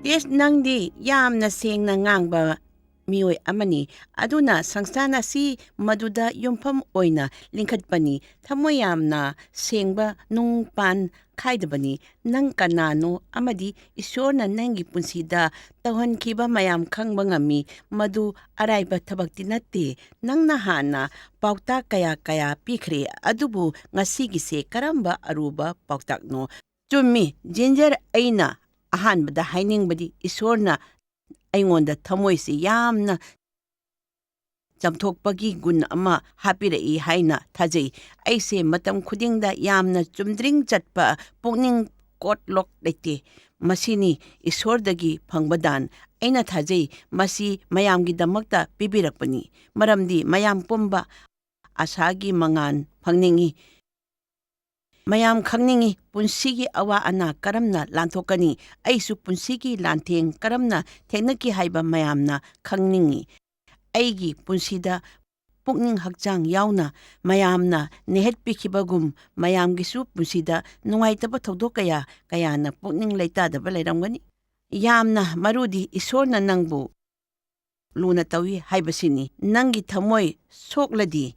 Test ꯅꯪꯗꯤ ꯌꯥꯝꯅ ꯁꯦꯡꯅ ꯉꯥꯡꯕ ꯃꯤꯑꯣꯏ ꯑꯃꯅꯤ ꯑꯗꯨꯅ ꯁꯪꯁꯊꯥꯟ ꯑꯁꯤ ꯃꯗꯨꯗ ꯌꯨꯝꯐꯝ ꯑꯣꯏꯅ ꯂꯤꯡꯈꯠꯄꯅꯤ ꯊꯃꯣꯏ ꯌꯥꯝꯅ ꯁꯦꯡꯕ ꯅꯨꯡꯄꯥꯟ ꯈꯥꯏꯗꯕꯅꯤ ꯅꯪ ꯀꯅꯥꯅꯣ ꯑꯃꯗꯤ ꯏꯁꯣꯔꯅ ꯅꯪꯒꯤ ꯄꯨꯟꯁꯤꯗ ꯇꯧꯍꯟꯈꯤꯕ ꯃꯌꯥꯝ ꯈꯪꯕ ꯉꯝꯃꯤ ꯃꯗꯨ ꯑꯔꯥꯏꯕ ꯊꯕꯛꯇꯤ ꯅꯠꯇꯦ ꯅꯪꯅ ꯍꯥꯟꯅ ꯄꯥꯎꯇꯥꯛ ꯀꯌꯥ ꯄꯤꯈ꯭ꯔꯦ ꯑꯗꯨꯕꯨ ꯉꯁꯤꯒꯤꯁꯦ ꯀꯔꯝꯕ ꯑꯔꯨꯕ ꯄꯥꯎꯇꯥꯛꯅꯣ ꯆꯨꯝꯃꯤ ꯖꯤꯟꯖꯔ ꯑꯩꯅ ꯑꯍꯥꯟꯕꯗ ꯍꯥꯏꯅꯤꯡꯕꯗꯤ ꯏꯁꯣꯔꯅ ꯑꯩꯉꯣꯟꯗ ꯊꯃꯣꯏꯁꯤ ꯌꯥꯝꯅ ꯆꯝꯊꯣꯛꯄꯒꯤ ꯒꯨꯟ ꯑꯃ ꯍꯥꯞꯄꯤꯔꯛꯏ ꯍꯥꯏꯅ ꯊꯥꯖꯩ ꯑꯩꯁꯦ ꯃꯇꯝ ꯈꯨꯗꯤꯡꯗ ꯌꯥꯝꯅ ꯆꯨꯝꯗ꯭ꯔꯤꯡ ꯆꯠꯄ ꯄꯨꯛꯅꯤꯡ ꯀꯣꯠꯂꯣꯛ ꯂꯩꯇꯦ ꯃꯁꯤꯅꯤ ꯏꯁꯣꯔꯗꯒꯤ ꯐꯪꯕ ꯗꯥꯟ ꯑꯩꯅ ꯊꯥꯖꯩ ꯃꯁꯤ ꯃꯌꯥꯝꯒꯤꯗꯃꯛꯇ ꯄꯤꯕꯤꯔꯛꯄꯅꯤ ꯃꯔꯝꯗꯤ ꯃꯌꯥꯝ ꯄꯨꯝꯕ ꯑꯁꯥꯒꯤ ꯃꯉꯥꯜ ꯐꯪꯅꯤꯡꯏ ꯃꯌꯥꯝ ꯈꯪꯅꯤꯡꯏ ꯄꯨꯟꯁꯤꯒꯤ ꯑꯋꯥ ꯑꯅꯥ ꯀꯔꯝꯅ ꯂꯥꯟꯊꯣꯛꯀꯅꯤ ꯑꯩꯁꯨ ꯄꯨꯟꯁꯤꯒꯤ ꯂꯥꯟꯊꯦꯡ ꯀꯔꯝꯅ ꯊꯦꯡꯅꯈꯤ ꯍꯥꯏꯕ ꯃꯌꯥꯝꯅ ꯈꯪꯅꯤꯡꯏ ꯑꯩꯒꯤ ꯄꯨꯟꯁꯤꯗ ꯄꯨꯛꯅꯤꯡ ꯍꯛꯆꯥꯡ ꯌꯥꯎꯅ ꯃꯌꯥꯝꯅ ꯅꯦꯍꯠꯄꯤꯈꯤꯕꯒꯨꯝ ꯃꯌꯥꯝꯒꯤꯁꯨ ꯄꯨꯟꯁꯤꯗ ꯅꯨꯡꯉꯥꯏꯇꯕ ꯊꯧꯗꯣꯛ ꯀꯌꯥꯅ ꯄꯨꯛꯅꯤꯡ ꯂꯩꯇꯥꯗꯕ ꯂꯩꯔꯝꯒꯅꯤ ꯌꯥꯝꯅ ꯃꯔꯨꯗꯤ ꯏꯁꯣꯔꯅ ꯅꯪꯕꯨ ꯂꯨꯅ ꯇꯧꯏ ꯍꯥꯏꯕꯁꯤꯅꯤ ꯅꯪꯒꯤ ꯊꯃꯣꯏ ꯁꯣꯛꯂꯗꯤ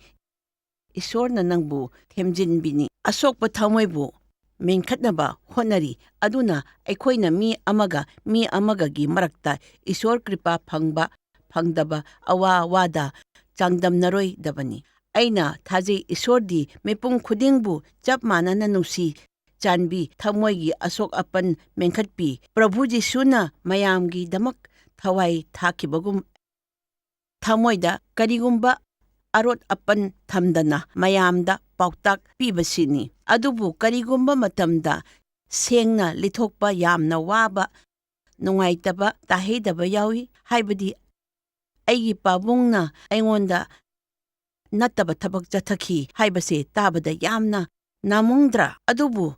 ꯏꯁꯣꯔꯅ ꯅꯪꯕꯨ ꯊꯦꯝꯖꯤꯟꯕꯤꯅꯤ ꯑꯁꯣꯛꯄ ꯊꯃꯣꯏꯕꯨ ꯃꯦꯟꯈꯠꯅꯕ ꯍꯣꯠꯅꯔꯤ ꯑꯗꯨꯅ ꯑꯩꯈꯣꯏꯅ ꯃꯤ ꯑꯃꯒꯒꯤ ꯃꯔꯛꯇ ꯏꯁꯣꯔ ꯀ꯭ꯔꯤꯄꯥ ꯐꯪꯕ ꯐꯪꯗꯕ ꯑꯋꯥꯗ ꯆꯥꯡꯗꯝꯅꯔꯣꯏꯗꯕꯅꯤ ꯑꯩꯅ ꯊꯥꯖꯩ ꯏꯁꯣꯔꯗꯤ ꯃꯤꯄꯨꯝ ꯈꯨꯗꯤꯡꯕꯨ ꯆꯞ ꯃꯥꯟꯅꯅ ꯅꯨꯡꯁꯤ ꯆꯥꯟꯕꯤ ꯊꯃꯣꯏꯒꯤ ꯑꯁꯣꯛ ꯑꯄꯟ ꯃꯦꯟꯈꯠꯄꯤ ꯄ꯭ꯔꯚꯨ ꯖꯤꯁꯨꯅ ꯃꯌꯥꯝꯒꯤꯗꯃꯛ ꯊꯋꯥꯏ ꯊꯥꯈꯤꯕꯒꯨꯝ ꯊꯃꯣꯏꯗ ꯀꯔꯤꯒꯨꯝꯕ ꯑꯔꯣꯠ ꯑꯄꯟ ꯊꯝꯗꯅ ꯃꯌꯥꯝꯗ ꯄꯥꯎꯇꯥꯛ ꯄꯤꯕꯁꯤꯅꯤ ꯑꯗꯨꯕꯨ ꯀꯔꯤꯒꯨꯝꯕ ꯃꯇꯝꯗ ꯁꯦꯡꯅ ꯂꯤꯊꯣꯛꯄ ꯌꯥꯝꯅ ꯋꯥꯕ ꯅꯨꯡꯉꯥꯏꯇꯕ ꯇꯥꯍꯩꯗꯕ ꯌꯥꯎꯏ ꯍꯥꯏꯕꯗꯤ ꯑꯩꯒꯤ ꯄꯥꯕꯨꯡꯅ ꯑꯩꯉꯣꯟꯗ ꯅꯠꯇꯕ ꯊꯕꯛ ꯆꯠꯊꯈꯤ ꯍꯥꯏꯕꯁꯦ ꯇꯥꯕꯗ ꯌꯥꯝꯅ ꯅꯥꯃꯨꯡꯗ꯭ꯔꯥ ꯑꯗꯨꯕꯨ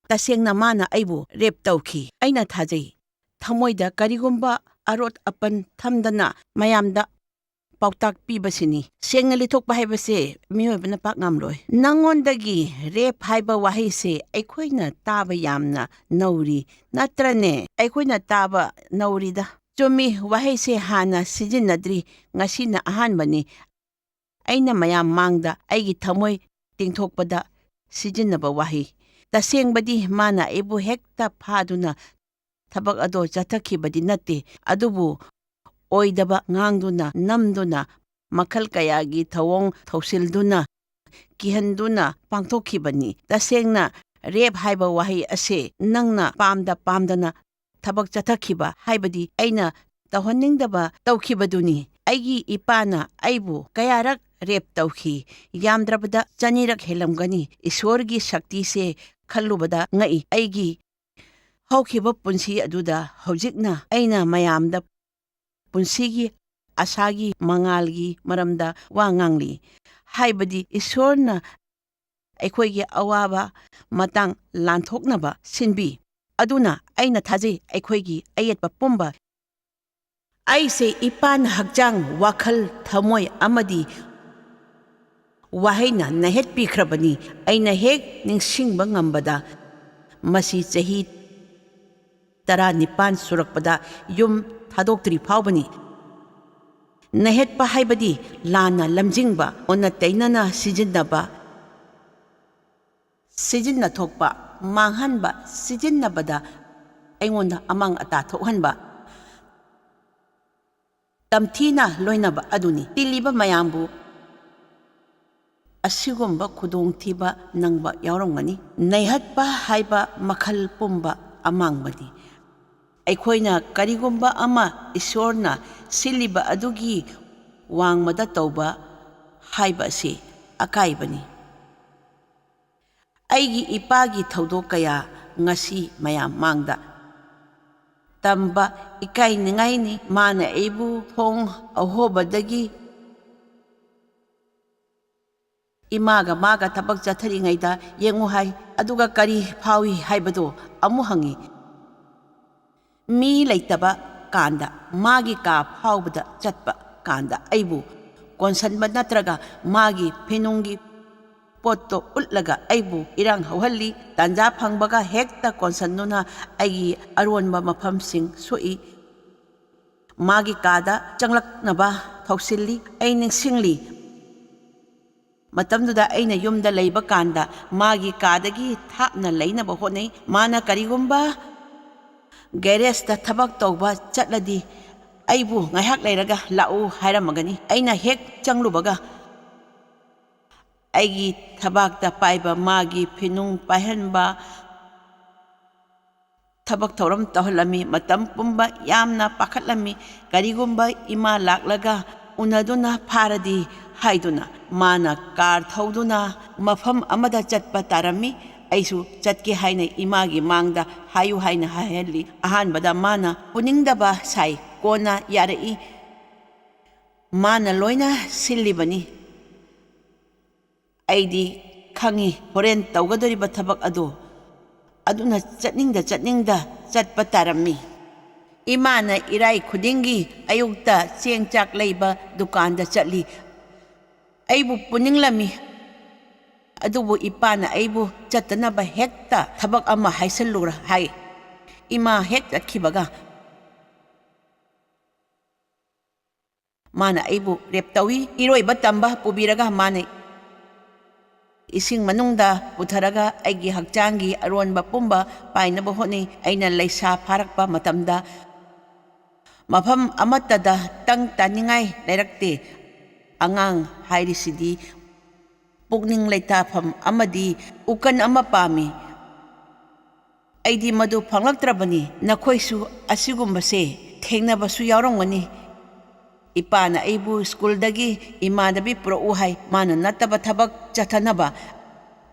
ꯇꯁꯦꯡꯅ ꯃꯥꯅ ꯑꯩꯕꯨ ꯔꯦꯞ ꯇꯧꯈꯤ ꯑꯩꯅ ꯊꯥꯖꯩ ꯊꯃꯣꯏꯗ ꯀꯔꯤꯒꯨꯝꯕ ꯑꯔꯣꯠ ꯑꯄꯟ ꯊꯝꯗꯅ ꯃꯌꯥꯝꯗ ꯄꯥꯎꯇꯥꯛ ꯄꯤꯕꯁꯤꯅꯤ ꯁꯦꯡꯅ ꯂꯤꯊꯣꯛꯄ ꯍꯥꯏꯕꯁꯦ ꯃꯤꯑꯣꯏꯕꯅ ꯄꯥꯛ ꯉꯝꯂꯣꯏ ꯅꯪꯉꯣꯟꯗꯒꯤ ꯔꯦꯞ ꯍꯥꯏꯕ ꯋꯥꯍꯩꯁꯦ ꯑꯩꯈꯣꯏꯅ ꯇꯥꯕ ꯌꯥꯝꯅ ꯅꯧꯔꯤ ꯅꯠꯇ꯭ꯔꯅꯦ ꯑꯩꯈꯣꯏꯅ ꯇꯥꯕ ꯅꯧꯔꯤꯗ ꯆꯨꯝꯃꯤ ꯋꯥꯍꯩꯁꯦ ꯍꯥꯟꯅ ꯁꯤꯖꯤꯟꯅꯗ꯭ꯔꯤ ꯉꯁꯤꯅ ꯑꯍꯥꯟꯕꯅꯤ ꯑꯩꯅ ꯃꯌꯥꯝ ꯃꯥꯡꯗ ꯑꯩꯒꯤ ꯊꯃꯣꯏ ꯇꯤꯡꯊꯣꯛꯄꯗ ꯁꯤꯖꯤꯟꯅꯕ ꯋꯥꯍꯩ ꯇꯁꯦꯡꯕꯗꯤ ꯃꯥꯅ ꯑꯩꯕꯨ ꯍꯦꯛꯇ ꯐꯥꯗꯨꯅ ꯊꯕꯛ ꯑꯗꯣ ꯆꯠꯊꯈꯤꯕꯗꯤ ꯅꯠꯇꯦ ꯑꯗꯨꯕꯨ ꯑꯣꯏꯗꯕ ꯉꯥꯡꯗꯨꯅ ꯅꯝꯗꯨꯅ ꯃꯈꯜ ꯀꯌꯥꯒꯤ ꯊꯧꯑꯣꯡ ꯊꯧꯁꯤꯜꯗꯨꯅ ꯀꯤꯍꯟꯗꯨꯅ ꯄꯥꯡꯊꯣꯛꯈꯤꯕꯅꯤ ꯇꯁꯦꯡꯅ ꯔꯦꯞ ꯍꯥꯏꯕ ꯋꯥꯍꯩ ꯑꯁꯦ ꯅꯪꯅ ꯄꯥꯝꯗꯅ ꯊꯕꯛ ꯆꯠꯊꯈꯤꯕ ꯍꯥꯏꯕꯗꯤ ꯑꯩꯅ ꯇꯧꯍꯟꯅꯤꯡꯗꯕ ꯇꯧꯈꯤꯕꯗꯨꯅꯤ ꯑꯩꯒꯤ ꯏꯄꯥꯅ ꯑꯩꯕꯨ ꯀꯌꯥꯔꯛ ꯔꯦꯞ ꯇꯧꯈꯤ ꯌꯥꯝꯗ꯭ꯔꯕꯗ 200ꯔꯛ ꯍꯦꯜꯂꯝꯒꯅꯤ ꯏꯁꯣꯔꯒꯤ ꯁꯛꯇꯤꯁꯦ ꯈꯜꯂꯨꯕꯗ ꯉꯛꯏ ꯑꯩꯒꯤ ꯍꯧꯈꯤꯕ ꯄꯨꯟꯁꯤ ꯑꯗꯨꯗ ꯍꯧꯖꯤꯛꯅ ꯑꯩꯅ ꯃꯌꯥꯝꯗ ꯄꯨꯟꯁꯤꯒꯤ ꯑꯁꯥꯒꯤ ꯃꯉꯥꯜꯒꯤ ꯃꯔꯝꯗ ꯋꯥ ꯉꯥꯡꯂꯤ ꯍꯥꯏꯕꯗꯤ ꯏꯁꯣꯔꯅ ꯑꯩꯈꯣꯏꯒꯤ ꯑꯋꯥꯕ ꯃꯇꯥꯡ ꯂꯥꯟꯊꯣꯛꯅꯕ ꯁꯤꯟꯕꯤ ꯑꯗꯨꯅ ꯑꯩꯅ ꯊꯥꯖꯩ ꯑꯩꯈꯣꯏꯒꯤ ꯑꯌꯦꯠꯄ ꯄꯨꯝꯕ ꯑꯩꯁꯦ ꯏꯄꯥꯅ ꯍꯛꯆꯥꯡ ꯋꯥꯈꯜ ꯊꯃꯣꯏ ꯑꯃꯗꯤ ꯋꯥꯍꯩꯅ ꯅꯩꯍꯠꯄꯤꯈ꯭ꯔꯕꯅꯤ ꯑꯩꯅ ꯍꯦꯛ ꯅꯤꯡꯁꯤꯡꯕ ꯉꯝꯕꯗ ꯃꯁꯤ ꯆꯍꯤ 19 ꯁꯨꯔꯛꯄꯗ ꯌꯨꯝ ꯊꯥꯗꯣꯛꯇ꯭ꯔꯤ ꯐꯥꯎꯕꯅꯤ ꯅꯩꯍꯠꯄ ꯍꯥꯏꯕꯗꯤ ꯂꯥꯟꯅ ꯂꯝꯖꯤꯡꯕ ꯑꯣꯟꯅ ꯇꯩꯅꯅ ꯁꯤꯖꯤꯟꯅꯊꯣꯛꯄ ꯃꯥꯡꯍꯟꯕ ꯁꯤꯖꯤꯟꯅꯕꯗ ꯑꯩꯉꯣꯟꯗ ꯑꯃꯥꯡ ꯑꯇꯥ ꯊꯣꯛꯍꯟꯕ ꯇꯝꯊꯤꯅ ꯂꯣꯏꯅꯕ ꯑꯗꯨꯅꯤ ꯇꯤꯜꯂꯤꯕ ꯃꯌꯥꯝꯕꯨ ꯑꯁꯤꯒꯨꯝꯕ ꯈꯨꯗꯣꯡꯊꯤꯕ ꯅꯪꯕ ꯌꯥꯎꯔꯝꯒꯅꯤ ꯅꯩꯍꯠꯄ ꯍꯥꯏꯕ ꯃꯈꯜ ꯄꯨꯝꯕ ꯑꯃꯥꯡꯕꯅꯤ ꯑꯩꯈꯣꯏꯅ ꯀꯔꯤꯒꯨꯝꯕ ꯑꯃ ꯏꯁꯣꯔꯅ ꯁꯤꯜꯂꯤꯕ ꯑꯗꯨꯒꯤ ꯋꯥꯡꯃꯗ ꯇꯧꯕ ꯍꯥꯏꯕ ꯑꯁꯤ ꯑꯀꯥꯏꯕꯅꯤ ꯑꯩꯒꯤ ꯏꯄꯥꯒꯤ ꯊꯧꯗꯣꯛ ꯀꯌꯥ ꯉꯁꯤ ꯃꯌꯥꯝ ꯃꯥꯡꯗ ꯇꯝꯕ ꯏꯀꯥꯏꯅꯤꯡꯉꯥꯏꯅꯤ ꯃꯥꯅ ꯑꯩꯕꯨ ꯊꯣꯡ ꯑꯍꯣꯕꯗꯒꯤ ꯏꯃꯥꯒ ꯃꯥꯒ ꯊꯕꯛ ꯆꯠꯊꯔꯤꯉꯩꯗ ꯌꯦꯡꯉꯨ ꯍꯥꯏ ꯑꯗꯨꯒ ꯀꯔꯤ ꯐꯥꯎꯏ ꯍꯥꯏꯕꯗꯣ ꯑꯃꯨꯛ ꯍꯪꯉꯤ ꯃꯤ ꯂꯩꯇꯕ ꯀꯥꯟꯗ ꯃꯥꯒꯤ ꯀꯥ ꯐꯥꯎꯕꯗ ꯆꯠꯄ ꯀꯥꯟꯗ ꯑꯩꯕꯨ ꯀꯣꯟꯁꯟꯕ ꯅꯠꯇ꯭ꯔꯒ ꯃꯥꯒꯤ ꯐꯤꯅꯨꯡꯒꯤ ꯄꯣꯠꯇꯣ ꯎꯠꯂꯒ ꯑꯩꯕꯨ ꯏꯔꯥꯡ ꯍꯧꯍꯜꯂꯤ ꯇꯥꯟꯖꯥ ꯐꯪꯕꯒ ꯍꯦꯛꯇ ꯀꯣꯟꯁꯟꯗꯨꯅ ꯑꯩꯒꯤ ꯑꯔꯣꯟꯕ ꯃꯐꯝꯁꯤꯡ ꯁꯣꯛꯏ ꯃꯥꯒꯤ ꯀꯥꯗ ꯆꯪꯂꯛꯅꯕ ꯊꯧꯁꯤꯜꯂꯤ ꯑꯩ ꯅꯤꯡꯁꯤꯡꯂꯤ ꯃꯇꯝꯗꯨꯗ ꯑꯩꯅ ꯌꯨꯝꯗ ꯂꯩꯕ ꯀꯥꯟꯗ ꯃꯥꯒꯤ ꯀꯥꯗꯒꯤ ꯊꯥꯞꯅ ꯂꯩꯅꯕ ꯍꯣꯠꯅꯩ ꯃꯥꯅ ꯀꯔꯤꯒꯨꯝꯕ ꯒꯦꯔꯦꯖꯇ ꯊꯕꯛ ꯇꯧꯕ ꯆꯠꯂꯗꯤ ꯑꯩꯕꯨ ꯉꯥꯏꯍꯥꯛ ꯂꯩꯔꯒ ꯂꯥꯛꯎ ꯍꯥꯏꯔꯝꯃꯒꯅꯤ ꯑꯩꯅ ꯍꯦꯛ ꯆꯪꯂꯨꯕꯒ ꯑꯩꯒꯤ ꯊꯕꯥꯛꯇ ꯄꯥꯏꯕ ꯃꯥꯒꯤ ꯐꯤꯅꯨꯡ ꯄꯥꯏꯍꯟꯕ ꯊꯕꯛ ꯊꯧꯔꯝ ꯇꯧꯍꯜꯂꯝꯃꯤ ꯃꯇꯝ ꯄꯨꯝꯕ ꯌꯥꯝꯅ ꯄꯥꯈꯠꯂꯝꯃꯤ ꯀꯔꯤꯒꯨꯝꯕ ꯏꯃꯥ ꯂꯥꯛꯂꯒ ꯎꯅꯗꯨꯅ ꯐꯥꯔꯗꯤ ꯍꯥꯏꯗꯨꯅ ꯃꯥꯅ ꯀꯥꯔ ꯊꯧꯗꯨꯅ ꯃꯐꯝ ꯑꯃꯗ ꯆꯠꯄ ꯇꯥꯔꯝꯃꯤ ꯑꯩꯁꯨ ꯆꯠꯀꯦ ꯍꯥꯏꯅ ꯏꯃꯥꯒꯤ ꯃꯥꯡꯗ ꯍꯥꯏꯌꯨ ꯍꯥꯏꯅ ꯍꯥꯏꯍꯜꯂꯤ ꯑꯍꯥꯟꯕꯗ ꯃꯥꯅ ꯄꯨꯅꯤꯡꯗꯕ ꯁꯥꯏ ꯀꯣꯟꯅ ꯌꯥꯔꯛꯏ ꯃꯥꯅ ꯂꯣꯏꯅ ꯁꯤꯜꯂꯤꯕꯅꯤ ꯑꯩꯗꯤ ꯈꯪꯏ ꯍꯣꯔꯦꯟ ꯇꯧꯒꯗꯧꯔꯤꯕ ꯊꯕꯛ ꯑꯗꯨꯅ ꯆꯠꯅꯤꯡꯗ ꯆꯠꯄ ꯇꯥꯔꯝꯃꯤ ꯏꯃꯥꯅ ꯏꯔꯥꯏ ꯈꯨꯗꯤꯡꯒꯤ ꯑꯌꯨꯛꯇ ꯆꯦꯡ ꯆꯥꯛ ꯂꯩꯕ ꯗꯨꯀꯥꯟꯗ ꯆꯠꯂꯤ ꯑꯩꯕꯨ ꯄꯨꯅꯤꯡꯂꯝꯃꯤ ꯑꯗꯨꯕꯨ ꯏꯄꯥꯅ ꯑꯩꯕꯨ ꯆꯠꯇꯅꯕ ꯍꯦꯛꯇ ꯊꯕꯛ ꯑꯃ ꯍꯥꯏꯁꯜꯂꯨꯔ ꯍꯥꯏ ꯏꯃꯥ ꯍꯦꯛ ꯆꯠꯈꯤꯕꯒ ꯃꯥꯅ ꯑꯩꯕꯨ ꯔꯦꯞ ꯇꯧꯏ ꯏꯔꯣꯏꯕ ꯇꯝꯕ ꯄꯨꯕꯤꯔꯒ ꯃꯥꯅ ꯏꯁꯤꯡ ꯃꯅꯨꯡꯗ ꯄꯨꯊꯔꯒ ꯑꯩꯒꯤ ꯍꯛꯆꯥꯡꯒꯤ ꯑꯔꯣꯟꯕ ꯄꯨꯝꯕ ꯄꯥꯏꯅꯕ ꯍꯣꯠꯅꯩ ꯑꯩꯅ ꯂꯩꯁꯥ ꯐꯥꯔꯛꯄ ꯃꯇꯝꯗ ꯃꯐꯝ ꯑꯃꯠꯇꯗ ꯇꯪ ꯇꯥꯅꯤꯡꯉꯥꯏ ꯂꯩꯔꯛꯇꯦ ꯑꯉꯥꯡ ꯍꯥꯏꯔꯤꯁꯤꯗꯤ ꯄꯨꯛꯅꯤꯡ ꯂꯩꯇꯥꯐꯝ ꯑꯃꯗꯤ ꯎꯀꯟ ꯑꯃ ꯄꯥꯝꯃꯤ ꯑꯩꯗꯤ ꯃꯗꯨ ꯐꯪꯂꯛꯇ꯭ꯔꯕꯅꯤ ꯅꯈꯣꯏꯁꯨ ꯑꯁꯤꯒꯨꯝꯕꯁꯦ ꯊꯦꯡꯅꯕꯁꯨ ꯌꯥꯎꯔꯝꯒꯅꯤ ꯏꯄꯥꯅ ꯑꯩꯕꯨ ꯁ꯭ꯀꯨꯜꯗꯒꯤ ꯏꯃꯥꯟꯅꯕꯤ ꯄꯨꯔꯛꯎ ꯍꯥꯏ ꯃꯥꯅ ꯅꯠꯇꯕ ꯊꯕꯛ ꯆꯠꯊꯅꯕ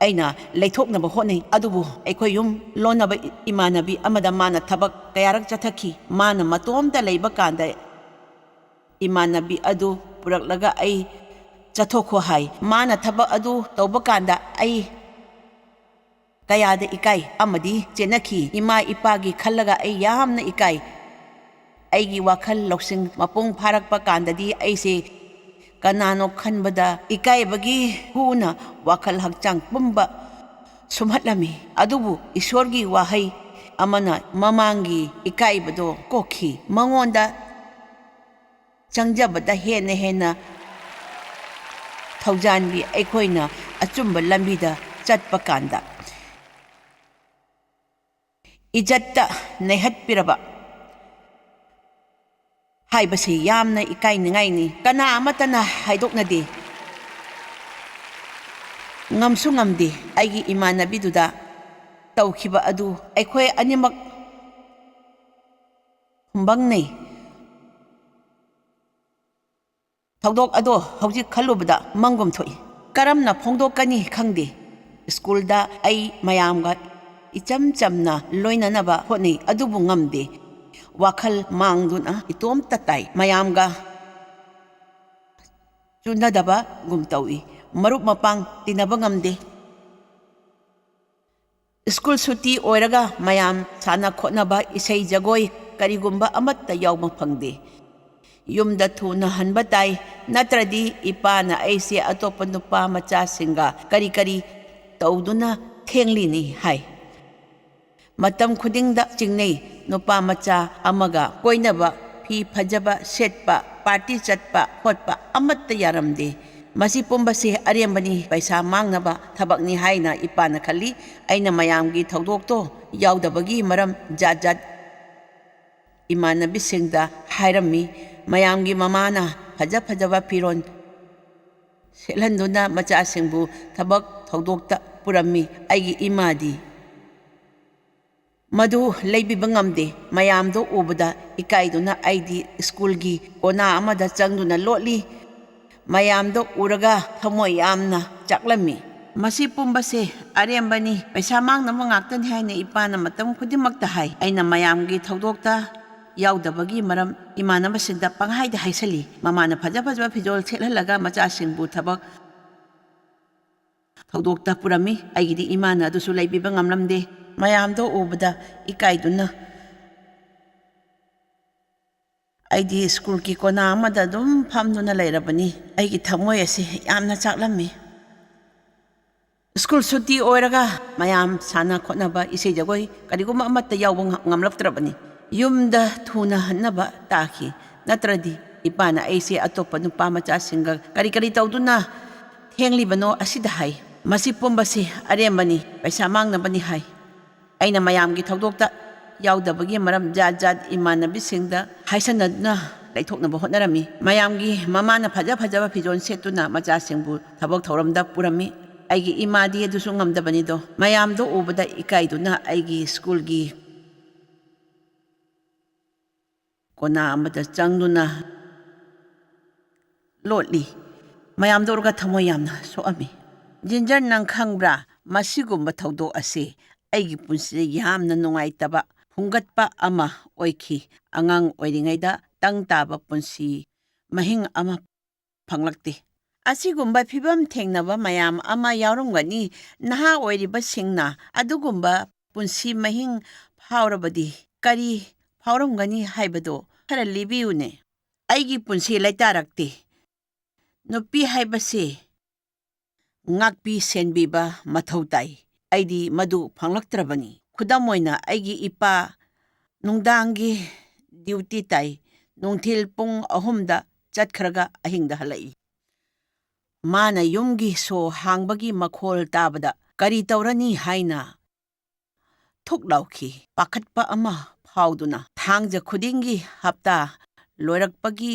ꯑꯩꯅ ꯂꯩꯊꯣꯛꯅꯕ ꯍꯣꯠꯅꯩ ꯑꯗꯨꯕꯨ ꯑꯩꯈꯣꯏ ꯌꯨꯝ ꯂꯣꯟꯅꯕ ꯏꯃꯥꯟꯅꯕꯤ ꯑꯃꯗ ꯃꯥꯅ ꯊꯕꯛ ꯀꯌꯥꯔꯛ ꯆꯠꯊꯈꯤ ꯃꯥꯅ ꯃꯇꯣꯝꯇ ꯂꯩꯕ ꯀꯥꯟꯗ ꯏꯃꯥꯟꯅꯕꯤ ꯑꯗꯨ ꯄꯨꯔꯛꯂꯒ ꯑꯩ ꯆꯠꯊꯣꯛꯈꯣ ꯍꯥꯏ ꯃꯥꯅ ꯊꯕꯛ ꯑꯗꯨ ꯇꯧꯕ ꯀꯥꯟꯗ ꯑꯩ ꯀꯌꯥꯗ ꯏꯀꯥꯏ ꯑꯃꯗꯤ ꯆꯦꯟꯅꯈꯤ ꯏꯃꯥ ꯏꯄꯥꯒꯤ ꯈꯜꯂꯒ ꯑꯩ ꯌꯥꯝꯅ ꯏꯀꯥꯏ ꯑꯩꯒꯤ ꯋꯥꯈꯜ ꯂꯧꯁꯤꯡ ꯃꯄꯨꯡ ꯐꯥꯔꯛꯄ ꯀꯥꯟꯗꯗꯤ ꯑꯩꯁꯦ ꯀꯅꯥꯅꯣ ꯈꯟꯕꯗ ꯏꯀꯥꯏꯕꯒꯤ ꯍꯨꯅ ꯋꯥꯈꯜ ꯍꯛꯆꯥꯡ ꯄꯨꯝꯕ ꯁꯨꯝꯍꯠꯂꯝꯃꯤ ꯑꯗꯨꯕꯨ ꯏꯁꯣꯔꯒꯤ ꯋꯥꯍꯩ ꯑꯃꯅ ꯃꯃꯥꯡꯒꯤ ꯏꯀꯥꯏꯕꯗꯣ ꯀꯣꯛꯈꯤ ꯃꯉꯣꯟꯗ ꯆꯪꯖꯕꯗ ꯍꯦꯟꯅ ꯊꯧꯖꯥꯟꯕꯤ ꯑꯩꯈꯣꯏꯅ ꯑꯆꯨꯝꯕ ꯂꯝꯕꯤꯗ ꯆꯠꯄ ꯀꯥꯟꯗ ꯏꯖꯠꯇ ꯅꯩꯍꯠꯄꯤꯔꯕ ꯍꯥꯏꯕꯁꯤ ꯌꯥꯝꯅ ꯏꯀꯥꯏꯅꯤꯡꯉꯥꯏꯅꯤ ꯀꯅꯥ ꯑꯃꯠꯇꯅ ꯍꯥꯏꯗꯣꯛꯅꯗꯦ ꯉꯝꯁꯨ ꯉꯝꯗꯦ ꯑꯩꯒꯤ ꯏꯃꯥꯟꯅꯕꯤꯗꯨꯗ ꯇꯧꯈꯤꯕ ꯑꯗꯨ ꯑꯩꯈꯣꯏ ꯑꯅꯤꯃꯛ ꯍꯨꯝꯕꯪꯅꯩ ꯊꯧꯗꯣꯛ ꯑꯗꯣ ꯍꯧꯖꯤꯛ ꯈꯜꯂꯨꯕꯗ ꯃꯪꯒꯨꯝ ꯊꯣꯛꯏ ꯀꯔꯝꯅ ꯐꯣꯡꯗꯣꯛꯀꯅꯤ ꯈꯪꯗꯦ ꯁ꯭ꯀꯨꯜꯗ ꯑꯩ ꯃꯌꯥꯝꯒ ꯏꯆꯝ ꯆꯝꯅ ꯂꯣꯏꯅꯅꯕ ꯍꯣꯠꯅꯩ ꯑꯗꯨꯕꯨ ꯉꯝꯗꯦ ꯋꯥꯈꯜ ꯃꯥꯡꯗꯨꯅ ꯏꯇꯣꯝꯇ ꯇꯥꯏ ꯃꯌꯥꯝꯒ ꯆꯨꯅꯗꯕꯒꯨꯝ ꯇꯧꯏ ꯃꯔꯨꯞ ꯃꯄꯥꯡ ꯇꯤꯟꯅꯕ ꯉꯝꯗꯦ ꯁ꯭ꯀꯨꯜ ꯁꯨꯇꯤ ꯑꯣꯏꯔꯒ ꯃꯌꯥꯝ ꯁꯥꯟꯅ ꯈꯣꯠꯅꯕ ꯏꯁꯩ ꯖꯒꯣꯏ ꯀꯔꯤꯒꯨꯝꯕ ꯑꯃꯠꯇ ꯌꯥꯎꯕ ꯐꯪꯗꯦ ꯌꯨꯝꯗ ꯊꯨꯅ ꯍꯟꯕ ꯇꯥꯏ ꯅꯠꯇ꯭ꯔꯗꯤ ꯏꯄꯥꯅ ꯑꯩꯁꯦ ꯑꯇꯣꯞꯄ ꯅꯨꯄꯥ ꯃꯆꯥꯁꯤꯡꯒ ꯀꯔꯤ ꯇꯧꯗꯨꯅ ꯊꯦꯡꯂꯤꯅꯤ ꯍꯥꯏ ꯃꯇꯝ ꯈꯨꯗꯤꯡꯗ ꯆꯤꯡꯅꯩ ꯅꯨꯄꯥ ꯃꯆꯥ ꯑꯃꯒ ꯀꯣꯏꯅꯕ ꯐꯤ ꯐꯖꯕ ꯁꯦꯠꯄ ꯄꯥꯔꯇꯤ ꯆꯠꯄ ꯈꯣꯠꯄ ꯑꯃꯠꯇ ꯌꯥꯔꯝꯗꯦ ꯃꯁꯤ ꯄꯨꯝꯕꯁꯦ ꯑꯔꯦꯝꯕꯅꯤ ꯄꯩꯁꯥ ꯃꯥꯡꯅꯕ ꯊꯕꯛꯅꯤ ꯍꯥꯏꯅ ꯏꯄꯥꯅ ꯈꯜꯂꯤ ꯑꯩꯅ ꯃꯌꯥꯝꯒꯤ ꯊꯧꯗꯣꯛꯇꯣ ꯌꯥꯎꯗꯕꯒꯤ ꯃꯔꯝ ꯖꯥꯠ ꯏꯃꯥꯟꯅꯕꯤꯁꯤꯡꯗ ꯍꯥꯏꯔꯝꯃꯤ ꯃꯌꯥꯝꯒꯤ ꯃꯃꯥꯅ ꯐꯖꯕ ꯐꯤꯔꯣꯜ ꯁꯦꯠꯍꯟꯗꯨꯅ ꯃꯆꯥꯁꯤꯡꯕꯨ ꯊꯕꯛ ꯊꯧꯗꯣꯛꯇ ꯄꯨꯔꯝꯃꯤ ꯑꯩꯒꯤ ꯏꯃꯥꯗꯤ ꯃꯗꯨ ꯂꯩꯕꯤꯕ ꯉꯝꯗꯦ ꯃꯌꯥꯝꯗꯣ ꯎꯕꯗ ꯏꯀꯥꯏꯗꯨꯅ ꯑꯩꯗꯤ ꯁ꯭ꯀꯨꯜꯒꯤ ꯀꯣꯅꯥ ꯑꯃꯗ ꯆꯪꯗꯨꯅ ꯂꯣꯠꯂꯤ ꯃꯌꯥꯝꯗꯣ ꯎꯔꯒ ꯊꯃꯣꯏ ꯌꯥꯝꯅ ꯆꯥꯛꯂꯝꯃꯤ ꯃꯁꯤ ꯄꯨꯝꯕꯁꯦ ꯑꯔꯦꯝꯕꯅꯤ ꯄꯩꯁꯥ ꯃꯥꯡꯅꯕ ꯉꯥꯛꯇꯅꯤ ꯍꯥꯏꯅ ꯏꯄꯥꯅ ꯃꯇꯝ ꯈꯨꯗꯤꯡꯃꯛꯇ ꯍꯥꯏ ꯑꯩꯅ ꯃꯌꯥꯝꯒꯤ ꯊꯧꯗꯣꯛꯇ ꯌꯥꯎꯗꯕꯒꯤ ꯃꯔꯝ ꯏꯃꯥꯟꯅꯕꯁꯤꯡꯗ ꯄꯪꯍꯥꯏꯗ ꯍꯥꯏꯁꯜꯂꯤ ꯃꯃꯥꯅ ꯐꯖꯕ ꯐꯤꯖꯣꯜ ꯁꯦꯠꯍꯜꯂꯒ ꯃꯆꯥꯁꯤꯡꯕꯨ ꯊꯕꯛ ꯊꯧꯗꯣꯛꯇ ꯄꯨꯔꯝꯃꯤ ꯑꯩꯒꯤꯗꯤ ꯏꯃꯥꯅ ꯑꯗꯨꯁꯨ ꯂꯩꯕꯤꯕ ꯉꯝꯂꯝꯗꯦ ꯃꯌꯥꯝꯗꯣ ꯎꯕꯗ ꯏꯀꯥꯏꯗꯨꯅ ꯑꯩꯗꯤ ꯁ꯭ꯀꯨꯜꯒꯤ ꯀꯣꯅꯥ ꯑꯃꯗ ꯑꯗꯨꯝ ꯐꯝꯗꯨꯅ ꯂꯩꯔꯕꯅꯤ ꯑꯩꯒꯤ ꯊꯃꯣꯏ ꯑꯁꯤ ꯌꯥꯝꯅ ꯆꯥꯛꯂꯝꯃꯤ ꯁ꯭ꯀꯨꯜ ꯁꯨꯇꯤ ꯑꯣꯏꯔꯒ ꯃꯌꯥꯝ ꯁꯥꯟꯅ ꯈꯣꯠꯅꯕ ꯏꯁꯩ ꯖꯒꯣꯏ ꯀꯔꯤꯒꯨꯝꯕ ꯑꯃꯠꯇ ꯌꯥꯎꯕ ꯉꯝꯂꯛꯇ꯭ꯔꯕꯅꯤ ꯌꯨꯝꯗ ꯊꯨꯅ ꯍꯟꯅꯕ ꯇꯥꯈꯤ ꯅꯠꯇ꯭ꯔꯗꯤ ꯏꯄꯥꯅ ꯑꯩꯁꯦ ꯑꯇꯣꯞꯄ ꯅꯨꯄꯥ ꯃꯆꯥꯁꯤꯡꯒ ꯀꯔꯤ ꯇꯧꯗꯨꯅ ꯊꯦꯡꯂꯤꯕꯅꯣ ꯑꯁꯤꯗ ꯍꯥꯏ ꯃꯁꯤ ꯄꯨꯝꯕꯁꯤ ꯑꯔꯦꯝꯕꯅꯤ ꯄꯩꯁꯥ ꯃꯥꯡꯅꯕꯅꯤ ꯍꯥꯏ ꯑꯩꯅ ꯃꯌꯥꯝꯒꯤ ꯊꯧꯗꯣꯛꯇ ꯌꯥꯎꯗꯕꯒꯤ ꯃꯔꯝ ꯖꯥꯠ ꯏꯃꯥꯟꯅꯕꯤꯁꯤꯡꯗ ꯍꯥꯏꯁꯟꯅꯗꯨꯅ ꯂꯩꯊꯣꯛꯅꯕ ꯍꯣꯠꯅꯔꯝꯃꯤ ꯃꯌꯥꯝꯒꯤ ꯃꯃꯥꯅ ꯐꯖꯕ ꯐꯤꯖꯣꯜ ꯁꯦꯠꯇꯨꯅ ꯃꯆꯥꯁꯤꯡꯕꯨ ꯊꯕꯛ ꯊꯧꯔꯝꯗ ꯄꯨꯔꯝꯃꯤ ꯑꯩꯒꯤ ꯏꯃꯥꯗꯤ ꯑꯗꯨꯁꯨ ꯉꯝꯗꯕꯅꯤꯗꯣ ꯃꯌꯥꯝꯗꯣ ꯎꯕꯗ ꯏꯀꯥꯏꯗꯨꯅ ꯑꯩꯒꯤ ꯁ꯭ꯀꯨꯜꯒꯤ ꯀꯣꯅꯥ ꯑꯃꯗ ꯆꯪꯗꯨꯅ ꯂꯣꯠꯂꯤ ꯃꯌꯥꯝꯗꯣ ꯎꯔꯒ ꯊꯃꯣꯏ ꯌꯥꯝꯅ ꯁꯣꯛꯑꯝꯃꯤ ꯖꯤꯟꯖꯔ ꯅꯪ ꯈꯪꯕ꯭ꯔꯥ ꯃꯁꯤꯒꯨꯝꯕ ꯊꯧꯗꯣꯛ ꯑꯁꯤ ꯑꯩꯒꯤ ꯄꯨꯟꯁꯤꯗ ꯌꯥꯝꯅ ꯅꯨꯡꯉꯥꯏꯇꯕ ꯐꯨꯡꯒꯠꯄ ꯑꯃ ꯑꯣꯏꯈꯤ ꯑꯉꯥꯡ ꯑꯣꯏꯔꯤꯉꯩꯗ ꯇꯪ ꯇꯥꯕ ꯄꯨꯟꯁꯤ ꯃꯍꯤꯡ ꯑꯃ ꯐꯪꯂꯛꯇꯦ ꯑꯁꯤꯒꯨꯝꯕ ꯐꯤꯕꯝ ꯊꯦꯡꯅꯕ ꯃꯌꯥꯝ ꯑꯃ ꯌꯥꯎꯔꯝꯒꯅꯤ ꯅꯍꯥ ꯑꯣꯏꯔꯤꯕꯁꯤꯡꯅ ꯑꯗꯨꯒꯨꯝꯕ ꯄꯨꯟꯁꯤ ꯃꯍꯤꯡ ꯐꯥꯎꯔꯕꯗꯤ ꯀꯔꯤ ꯐꯥꯎꯔꯝꯒꯅꯤ ꯍꯥꯏꯕꯗꯣ ꯈꯔ ꯂꯤꯕꯤꯌꯨꯅꯦ ꯑꯩꯒꯤ ꯄꯨꯟꯁꯤ ꯂꯩꯇꯥꯔꯛꯇꯦ ꯅꯨꯄꯤ ꯍꯥꯏꯕꯁꯤ ꯉꯥꯛꯄꯤ ꯁꯦꯟꯕꯤꯕ ꯃꯊꯧ ꯇꯥꯏ ꯑꯩꯗꯤ ꯃꯗꯨ ꯐꯪꯂꯛꯇ꯭ꯔꯕꯅꯤ ꯈꯨꯗꯝ ꯑꯣꯏꯅ ꯑꯩꯒꯤ ꯏꯄꯥ ꯅꯨꯡꯗꯥꯡꯒꯤ ꯗ꯭ꯌꯨꯇꯤ ꯇꯥꯏ ꯅꯨꯡꯊꯤꯜ ꯄꯨꯡ 3ꯗ ꯆꯠꯈ꯭ꯔꯒ ꯑꯍꯤꯡꯗ ꯍꯜꯂꯛꯏ ꯃꯥꯅ ꯌꯨꯝꯒꯤ ꯁꯣ ꯍꯥꯡꯕꯒꯤ ꯃꯈꯣꯜ ꯇꯥꯕꯗ ꯀꯔꯤ ꯇꯧꯔꯅꯤ ꯍꯥꯏꯅ ꯊꯨꯛ ꯂꯥꯎꯈꯤ ꯄꯥꯈꯠꯄ ꯑꯃ ꯐꯥꯎꯗꯨꯅ ꯊꯥꯡꯖ ꯈꯨꯗꯤꯡꯒꯤ ꯍꯞꯇꯥ ꯂꯣꯏꯔꯛꯄꯒꯤ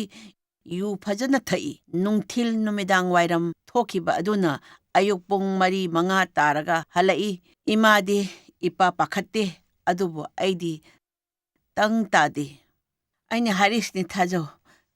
ꯌꯨ ꯐꯖꯅ ꯊꯛꯏ ꯅꯨꯡꯊꯤꯜ ꯅꯨꯃꯤꯗꯥꯡ ꯋꯥꯏꯔꯝ ꯊꯣꯛꯈꯤꯕ ꯑꯗꯨꯅ ꯑꯌꯨꯛ ꯄꯨꯡ 4-5 ꯇꯥꯔꯒ ꯍꯜꯂꯛꯏ ꯏꯃꯥꯗꯤ ꯏꯄꯥ ꯄꯥꯈꯠꯇꯦ ꯑꯗꯨꯕꯨ ꯑꯩꯗꯤ ꯇꯪ ꯇꯥꯗꯦ ꯑꯩꯅ ꯍꯥꯏꯔꯤꯁꯤꯅꯤ ꯊꯥꯖꯧ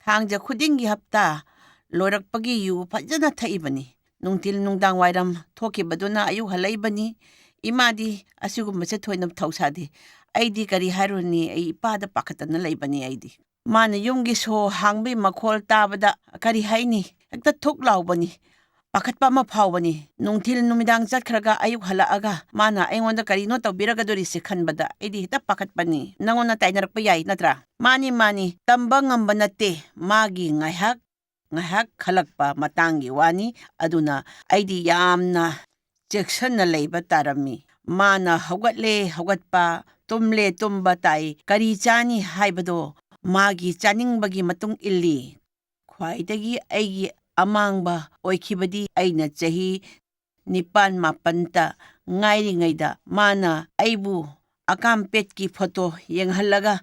ꯊꯥꯡꯖ ꯈꯨꯗꯤꯡꯒꯤ ꯍꯞꯇꯥ ꯂꯣꯏꯔꯛꯄꯒꯤ ꯌꯨ ꯐꯖꯅ ꯊꯛꯏꯕꯅꯤ ꯅꯨꯡꯊꯤꯜ ꯅꯨꯡꯗꯥꯡ ꯋꯥꯏꯔꯝ ꯊꯣꯛꯈꯤꯕꯗꯨꯅ ꯑꯌꯨꯛ ꯍꯜꯂꯛꯏꯕꯅꯤ ꯏꯃꯥꯗꯤ ꯑꯁꯤꯒꯨꯝꯕꯁꯦ ꯊꯣꯏꯅ ꯊꯧꯁꯥꯗꯦ ꯑꯩꯗꯤ ꯀꯔꯤ ꯍꯥꯏꯔꯨꯅꯤ ꯑꯩ ꯏꯄꯥꯗ ꯄꯥꯈꯠꯇꯅ ꯂꯩꯕꯅꯤ ꯑꯩꯗꯤ ꯃꯥꯅ ꯌꯨꯝꯒꯤ ꯁꯣ ꯍꯥꯡꯕꯒꯤ ꯃꯈꯣꯜ ꯇꯥꯕꯗ ꯀꯔꯤ ꯍꯥꯏꯅꯤ ꯍꯦꯛꯇ ꯊꯨꯛ ꯂꯥꯎꯕꯅꯤ ꯄꯥꯈꯠꯄ ꯑꯃ ꯐꯥꯎꯕꯅꯤ ꯅꯨꯡꯊꯤꯜ ꯅꯨꯃꯤꯗꯥꯡ ꯆꯠꯈ꯭ꯔꯒ ꯑꯌꯨꯛ ꯍꯜꯂꯛꯑꯒ ꯃꯥꯅ ꯑꯩꯉꯣꯟꯗ ꯀꯔꯤꯅꯣ ꯇꯧꯕꯤꯔꯒꯗꯣꯔꯤꯁꯦ ꯈꯟꯕꯗ ꯑꯩꯗꯤ ꯍꯦꯛꯇ ꯄꯥꯈꯠꯄꯅꯤ ꯅꯪꯉꯣꯟꯗ ꯇꯥꯏꯅꯔꯛꯄ ꯌꯥꯏ ꯅꯠꯇ꯭ꯔꯥ ꯃꯥꯅꯤ ꯇꯝꯕ ꯉꯝꯕ ꯅꯠꯇꯦ ꯃꯥꯒꯤ ꯉꯥꯏꯍꯥꯛ ꯈꯜꯂꯛꯄ ꯃꯇꯥꯡꯒꯤ ꯋꯥꯅꯤ ꯑꯗꯨꯅ ꯑꯩꯗꯤ ꯌꯥꯝꯅ ꯆꯦꯛꯁꯟꯅ ꯂꯩꯕ ꯇꯥꯔꯝꯃꯤ ꯃꯥꯅ ꯍꯧꯒꯠꯄ ꯇꯨꯝꯂꯦ ꯇꯨꯝꯕ ꯇꯥꯏ ꯀꯔꯤ ꯆꯥꯅꯤ ꯍꯥꯏꯕꯗꯣ ꯃꯥꯒꯤ ꯆꯥꯅꯤꯡꯕꯒꯤ ꯃꯇꯨꯡ ꯏꯜꯂꯤ ꯈ꯭ꯋꯥꯏꯗꯒꯤ ꯑꯩꯒꯤ ꯑꯃꯥꯡꯕ ꯑꯣꯏꯈꯤꯕꯗꯤ ꯑꯩꯅ ꯆꯍꯤ 9-10ꯇ ꯉꯥꯏꯔꯤꯉꯩꯗ ꯃꯥꯅ ꯑꯩꯕꯨ ꯑꯀꯥꯝꯄꯦꯠꯀꯤ ꯐꯣꯇꯣ ꯌꯦꯡꯍꯜꯂꯒ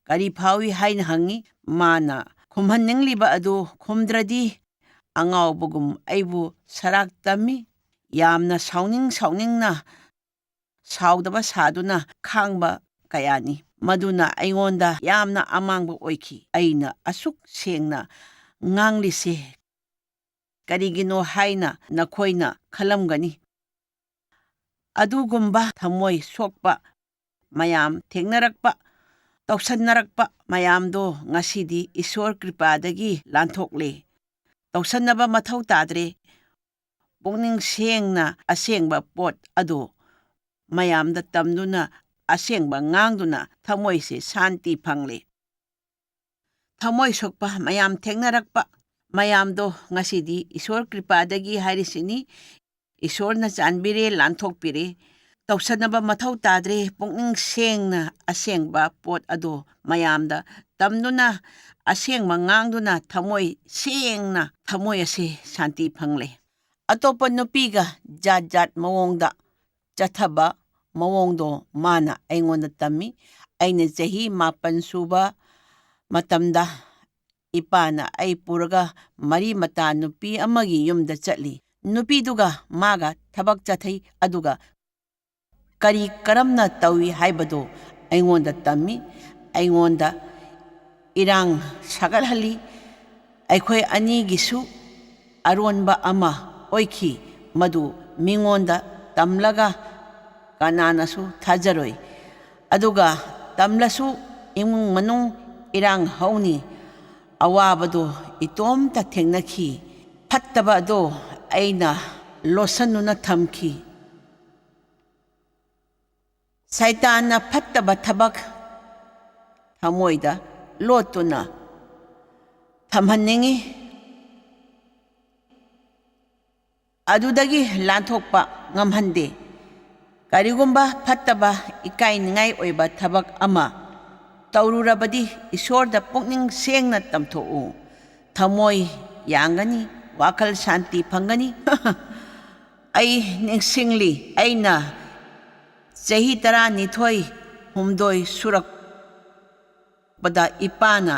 ꯀꯔꯤ ꯐꯥꯎꯏ ꯍꯥꯏꯅ ꯍꯪꯉꯤ ꯃꯥꯅ ꯈꯨꯝꯍꯟꯅꯤꯡꯂꯤꯕ ꯑꯗꯨ ꯈꯨꯝꯗ꯭ꯔꯗꯤ ꯑꯉꯥꯎꯕꯒꯨꯝ ꯑꯩꯕꯨ ꯁꯔꯥꯛ ꯇꯝꯃꯤ ꯌꯥꯝꯅ ꯁꯥꯎꯅꯤꯡꯅ ꯁꯥꯎꯗꯕ ꯁꯥꯗꯨꯅ ꯈꯥꯡꯕ ꯀꯌꯥꯅꯤ ꯃꯗꯨꯅ ꯑꯩꯉꯣꯟꯗ ꯌꯥꯝꯅ ꯑꯃꯥꯡꯕ ꯑꯣꯏꯈꯤ ꯑꯩꯅ ꯑꯁꯨꯛ ꯁꯦꯡꯅ ꯉꯥꯡꯂꯤꯁꯦ ꯀꯔꯤꯒꯤꯅꯣ ꯍꯥꯏꯅ ꯅꯈꯣꯏꯅ ꯈꯜꯂꯝꯒꯅꯤ ꯑꯗꯨꯒꯨꯝꯕ ꯊꯃꯣꯏ ꯁꯣꯛꯄ ꯃꯌꯥꯝ ꯊꯦꯡꯅꯔꯛꯄ ꯇꯧꯁꯟꯅꯔꯛꯄ ꯃꯌꯥꯝꯗꯣ ꯉꯁꯤꯗꯤ ꯏꯁꯣꯔ ꯀ꯭ꯔꯤꯄꯥꯗꯒꯤ ꯂꯥꯟꯊꯣꯛꯂꯦ ꯇꯧꯁꯟꯅꯕ ꯃꯊꯧ ꯇꯥꯗ꯭ꯔꯦ ꯄꯨꯛꯅꯤꯡ ꯁꯦꯡꯅ ꯑꯁꯦꯡꯕ ꯄꯣꯠ ꯑꯗꯣ ꯃꯌꯥꯝꯗ ꯇꯝꯗꯨꯅ ꯑꯁꯦꯡꯕ ꯉꯥꯡꯗꯨꯅ ꯊꯃꯣꯏꯁꯦ ꯁꯥꯟꯇꯤ ꯐꯪꯂꯦ ꯊꯃꯣꯏ ꯁꯣꯛꯄ ꯃꯌꯥꯝ ꯊꯦꯡꯅꯔꯛꯄ ꯃꯌꯥꯝꯗꯣ ꯉꯁꯤꯗꯤ ꯏꯁꯣꯔ ꯀ꯭ꯔꯤꯄꯥꯗꯒꯤ ꯍꯥꯏꯔꯤꯁꯤꯅꯤ ꯏꯁꯣꯔꯅ ꯆꯥꯟꯕꯤꯔꯦ ꯂꯥꯟꯊꯣꯛꯄꯤꯔꯦ ꯇꯧꯁꯟꯅꯕ ꯃꯊꯧ ꯇꯥꯗ꯭ꯔꯦ ꯄꯨꯛꯅꯤꯡ ꯁꯦꯡꯅ ꯑꯁꯦꯡꯕ ꯄꯣꯠ ꯑꯗꯣ ꯃꯌꯥꯝꯗ ꯇꯝꯗꯨꯅ ꯑꯁꯦꯡꯕ ꯉꯥꯡꯗꯨꯅ ꯊꯃꯣꯏ ꯁꯦꯡꯅ ꯊꯃꯣꯏ ꯑꯁꯦ ꯁꯥꯟꯇꯤ ꯐꯪꯂꯦ ꯑꯇꯣꯞꯄ ꯅꯨꯄꯤꯒ ꯖꯥꯠ ꯃꯑꯣꯡꯗ ꯆꯠꯊꯕ ꯃꯑꯣꯡꯗꯣ ꯃꯥꯅ ꯑꯩꯉꯣꯟꯗ ꯇꯝꯃꯤ ꯑꯩꯅ ꯆꯍꯤ 9 ꯁꯨꯕ ꯃꯇꯝꯗ ꯏꯄꯥꯅ ꯑꯩ ꯄꯨꯔꯒ ꯃꯔꯤ ꯃꯇꯥ ꯅꯨꯄꯤ ꯑꯃꯒꯤ ꯌꯨꯝꯗ ꯆꯠꯂꯤ ꯅꯨꯄꯤꯗꯨꯒ ꯃꯥꯒ ꯊꯕꯛ ꯆꯠꯊꯩ ꯑꯗꯨꯒ ꯀꯔꯝꯅ ꯇꯧꯏ ꯍꯥꯏꯕꯗꯣ ꯑꯩꯉꯣꯟꯗ ꯇꯝꯃꯤ ꯑꯩꯉꯣꯟꯗ ꯏꯔꯥꯡ ꯁꯥꯒꯠꯍꯜꯂꯤ ꯑꯩꯈꯣꯏ ꯑꯅꯤꯒꯤꯁꯨ ꯑꯔꯣꯟꯕ ꯑꯃ ꯑꯣꯏꯈꯤ ꯃꯗꯨ ꯃꯤꯉꯣꯟꯗ ꯇꯝꯂꯒ ꯀꯅꯥꯅꯁꯨ ꯊꯥꯖꯔꯣꯏ ꯑꯗꯨꯒ ꯇꯝꯂꯁꯨ ꯏꯃꯨꯡ ꯃꯅꯨꯡ ꯏꯔꯥꯡ ꯍꯧꯅꯤ ꯑꯋꯥꯕꯗꯣ ꯏꯇꯣꯝꯇ ꯊꯦꯡꯅꯈꯤ ꯐꯠꯇꯕ ꯑꯗꯣ ꯑꯩꯅ ꯂꯣꯠꯁꯟꯗꯨꯅ ꯊꯝꯈꯤ ꯁꯩꯇꯥꯟꯅ ꯐꯠꯇꯕ ꯊꯕꯛ ꯊꯃꯣꯏꯗ ꯂꯣꯠꯇꯨꯅ ꯊꯝꯍꯟꯅꯤꯡꯉꯤ ꯑꯗꯨꯗꯒꯤ ꯂꯥꯟꯊꯣꯛꯄ ꯉꯝꯍꯟꯗꯦ꯫ ꯀꯔꯤꯒꯨꯝꯕ ꯐꯠꯇꯕ ꯏꯀꯥꯏꯅꯤꯡꯉꯥꯏ ꯑꯣꯏꯕ ꯊꯕꯛ ꯑꯃ ꯇꯧꯔꯨꯔꯕꯗꯤ ꯏꯁꯣꯔꯗ ꯄꯨꯛꯅꯤꯡ ꯁꯦꯡꯅ ꯇꯝꯊꯣꯛꯎ꯫ ꯊꯃꯣꯏ ꯌꯥꯡꯒꯅꯤ, ꯋꯥꯈꯜ ꯁꯥꯟꯇꯤ ꯐꯪꯒꯅꯤ꯫ ꯑꯩ ꯅꯤꯡꯁꯤꯡꯂꯤ ꯑꯩꯅ ꯆꯍꯤ 19 ꯁꯨꯔꯛꯄꯗ ꯏꯄꯥꯅ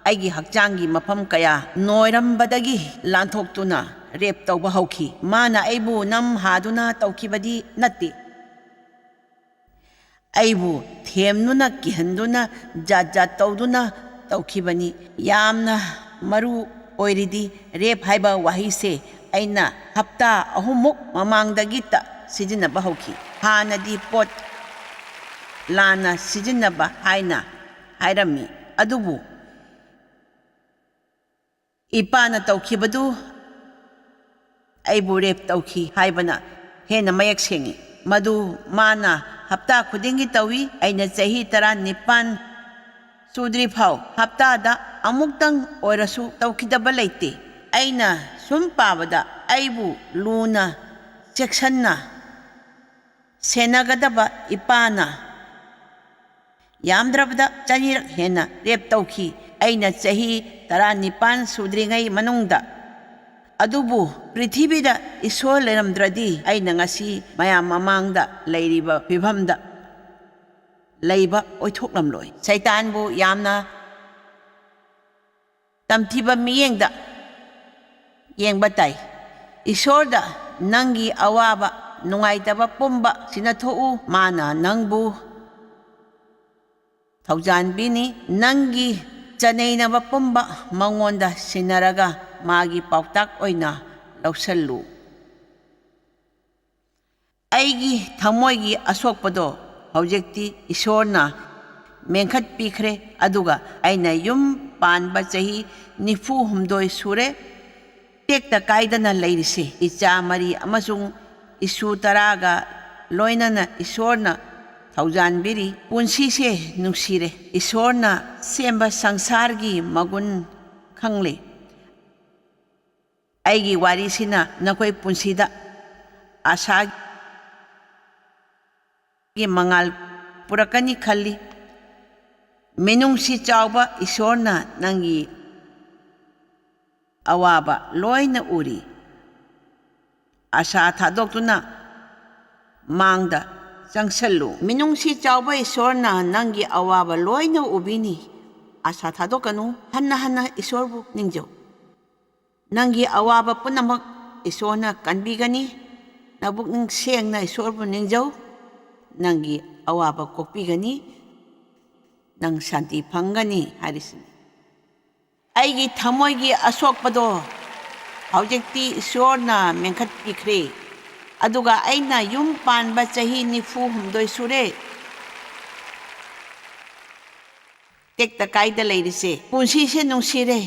ꯑꯩꯒꯤ ꯍꯛꯆꯥꯡꯒꯤ ꯃꯐꯝ ꯀꯌꯥ ꯅꯣꯏꯔꯝꯕꯗꯒꯤ ꯂꯥꯟꯊꯣꯛꯇꯨꯅ ꯔꯦꯞ ꯇꯧꯕ ꯍꯧꯈꯤ꯫ ꯃꯥꯅ ꯑꯩꯕꯨ ꯅꯝꯍꯥꯗꯨꯅ ꯇꯧꯈꯤꯕꯗꯤ ꯅꯠꯇꯦ, ꯑꯩꯕꯨ ꯊꯦꯝꯗꯨꯅ ꯀꯤꯍꯟꯗꯨꯅ ꯖꯥꯠ ꯖꯥꯠ ꯇꯧꯗꯨꯅ ꯇꯧꯈꯤꯕꯅꯤ꯫ ꯌꯥꯝꯅ ꯃꯔꯨ ꯑꯣꯏꯔꯤꯗꯤ ꯔꯦꯞ ꯍꯥꯏꯕ ꯋꯥꯍꯩꯁꯦ ꯑꯩꯅ ꯍꯞꯇꯥ 3ꯃꯨꯛ ꯃꯃꯥꯡꯗꯒꯤꯇ ꯁꯤꯖꯤꯟꯅꯕ ꯍꯧꯈꯤ꯫ ꯍꯥꯟꯅꯗꯤ ꯄꯣꯠ ꯂꯥꯟꯅ ꯁꯤꯖꯤꯟꯅꯕ ꯍꯥꯏꯅ ꯍꯥꯏꯔꯝꯃꯤ, ꯑꯗꯨꯕꯨ ꯏꯄꯥꯅ ꯇꯧꯈꯤꯕꯗꯨ ꯑꯩꯕꯨ ꯔꯦꯞ ꯇꯧꯈꯤ ꯍꯥꯏꯕꯅ ꯍꯦꯟꯅ ꯃꯌꯦꯛ ꯁꯦꯡꯏ꯫ ꯃꯗꯨ ꯃꯥꯅ ꯍꯞꯇꯥ ꯈꯨꯗꯤꯡꯒꯤ ꯇꯧꯏ꯫ ꯑꯩꯅ ꯆꯍꯤ 19 ꯁꯨꯗ꯭ꯔꯤꯐꯥꯎ ꯍꯞꯇꯥꯗ ꯑꯃꯨꯛꯇꯪ ꯑꯣꯏꯔꯁꯨ ꯇꯧꯈꯤꯗꯕ ꯂꯩꯇꯦ꯫ ꯑꯩꯅ ꯁꯨꯝ ꯄꯥꯕꯗ ꯑꯩꯕꯨ ꯂꯨꯅ ꯆꯦꯛꯁꯟꯅ ꯁꯦꯟꯅꯒꯗꯕ ꯏꯄꯥꯅ ꯌꯥꯝꯗ꯭ꯔꯕꯗ 200ꯔꯛ ꯍꯦꯟꯅ ꯔꯦꯞ ꯇꯧꯈꯤ ꯑꯩꯅ ꯆꯍꯤ 19 ꯁꯨꯗ꯭ꯔꯤꯉꯩ ꯃꯅꯨꯡꯗ꯫ ꯑꯗꯨꯕꯨ ꯄ꯭ꯔꯤꯊꯤꯕꯤꯗ ꯏꯁꯣꯔ ꯂꯩꯔꯝꯗ꯭ꯔꯗꯤ ꯑꯩꯅ ꯉꯁꯤ ꯃꯌꯥꯝ ꯃꯃꯥꯡꯗ ꯂꯩꯔꯤꯕ ꯐꯤꯚꯝꯗ ꯂꯩꯕ ꯑꯣꯏꯊꯣꯛꯂꯝꯂꯣꯏ꯫ ꯁꯩꯇꯥꯟꯕꯨ ꯌꯥꯝꯅ ꯇꯝꯊꯤꯕ ꯃꯤꯠꯌꯦꯡꯗ ꯌꯦꯡꯕ ꯇꯥꯏ꯫ ꯏꯁꯣꯔꯗ ꯅꯪꯒꯤ ꯑꯋꯥꯕ ꯅꯨꯡꯉꯥꯏꯇꯕ ꯄꯨꯝꯕ ꯁꯤꯟꯅꯊꯣꯛꯎ꯫ ꯃꯥꯅ ꯅꯪꯕꯨ ꯊꯧꯖꯥꯟꯕꯤꯅꯤ꯫ ꯅꯪꯒꯤ ꯆꯅꯩꯅꯕ ꯄꯨꯝꯕ ꯃꯉꯣꯟꯗ ꯁꯤꯟꯅꯔꯒ ꯃꯥꯒꯤ ꯄꯥꯎꯇꯥꯛ ꯑꯣꯏꯅ ꯂꯧꯁꯜꯂꯨ꯫ ꯑꯩꯒꯤ ꯊꯃꯣꯏꯒꯤ ꯑꯁꯣꯛꯄꯗꯣ ꯍꯧꯖꯤꯛꯇꯤ ꯏꯁꯣꯔꯅ ꯃꯦꯟꯈꯠꯄꯤꯈ꯭ꯔꯦ, ꯑꯗꯨꯒ ꯑꯩꯅ ꯌꯨꯝ ꯄꯥꯟꯕ ꯆꯍꯤ 94 ꯁꯨꯔꯦ꯫ ꯇꯦꯛꯇ ꯀꯥꯏꯗꯅ ꯂꯩꯔꯤꯁꯦ ꯏꯆꯥ 4 ꯑꯃꯁꯨꯡ ꯏꯁꯨ 10ꯒ ꯂꯣꯏꯅꯅ ꯏꯁꯣꯔꯅ ꯊꯧꯖꯥꯟꯕꯤꯔꯤ꯫ ꯄꯨꯟꯁꯤꯁꯦ ꯅꯨꯡꯁꯤꯔꯦ꯫ ꯏꯁꯣꯔꯅ ꯁꯦꯝꯕ ꯁꯪꯁꯥꯔꯒꯤ ꯃꯒꯨꯟ ꯈꯪꯂꯦ꯫ ꯑꯩꯒꯤ ꯋꯥꯔꯤꯁꯤꯅ ꯅꯈꯣꯏ ꯄꯨꯟꯁꯤꯗ ꯑꯥꯁꯥꯒꯤ ꯃꯉꯥꯜ ꯄꯨꯔꯛꯀꯅꯤ ꯈꯜꯂꯤ꯫ ꯃꯤꯅꯨꯡꯁꯤ ꯆꯥꯎꯕ ꯏꯁꯣꯔꯅ ꯅꯪꯒꯤ ꯑꯋꯥꯕ ꯂꯣꯏꯅ ꯎꯔꯤ꯫ ꯑꯥꯁꯥ ꯊꯥꯗꯣꯛꯇꯨꯅ ꯃꯥꯡꯗ ꯆꯪꯁꯜꯂꯨ꯫ ꯃꯤꯅꯨꯡꯁꯤ ꯆꯥꯎꯕ ꯏꯁꯣꯔꯅ ꯅꯪꯒꯤ ꯑꯋꯥꯕ ꯂꯣꯏꯅ ꯎꯕꯤꯅꯤ꯫ ꯑꯥꯁꯥ ꯊꯥꯗꯣꯛꯀꯅꯨ꯫ ꯍꯟꯅ ꯍꯟꯅ ꯏꯁꯣꯔꯕꯨ ꯅꯤꯡꯖꯧ꯫ ꯅꯪꯒꯤ ꯑꯋꯥꯕ ꯄꯨꯝꯅꯃꯛ ꯏꯁꯣꯔꯅ ꯀꯟꯕꯤꯒꯅꯤ꯫ ꯅꯄꯨꯛꯅꯤꯡ ꯁꯦꯡꯅ ꯏꯁꯣꯔꯕꯨ ꯅꯤꯡꯖꯧ꯫ ꯅꯪꯒꯤ ꯑꯋꯥꯕ ꯀꯣꯛꯄꯤꯒꯅꯤ꯫ ꯅꯪ ꯁꯥꯟꯇꯤ ꯐꯪꯒꯅꯤ ꯍꯥꯏꯔꯤꯁꯤꯅꯤ꯫ ꯑꯩꯒꯤ ꯊꯃꯣꯏꯒꯤ ꯑꯁꯣꯛꯄꯗꯣ ꯍꯧꯖꯤꯛꯇꯤ ꯏꯁꯣꯔꯅ ꯃꯦꯟꯈꯠꯄꯤꯈ꯭ꯔꯦ, ꯑꯗꯨꯒ ꯑꯩꯅ ꯌꯨꯝ ꯄꯥꯟꯕ ꯆꯍꯤ 94 ꯁꯨꯔꯦ꯫ ꯇꯦꯛꯇ ꯀꯥꯏꯗ ꯂꯩꯔꯤꯁꯦ ꯄꯨꯟꯁꯤꯁꯦ ꯅꯨꯡꯁꯤꯔꯦ꯫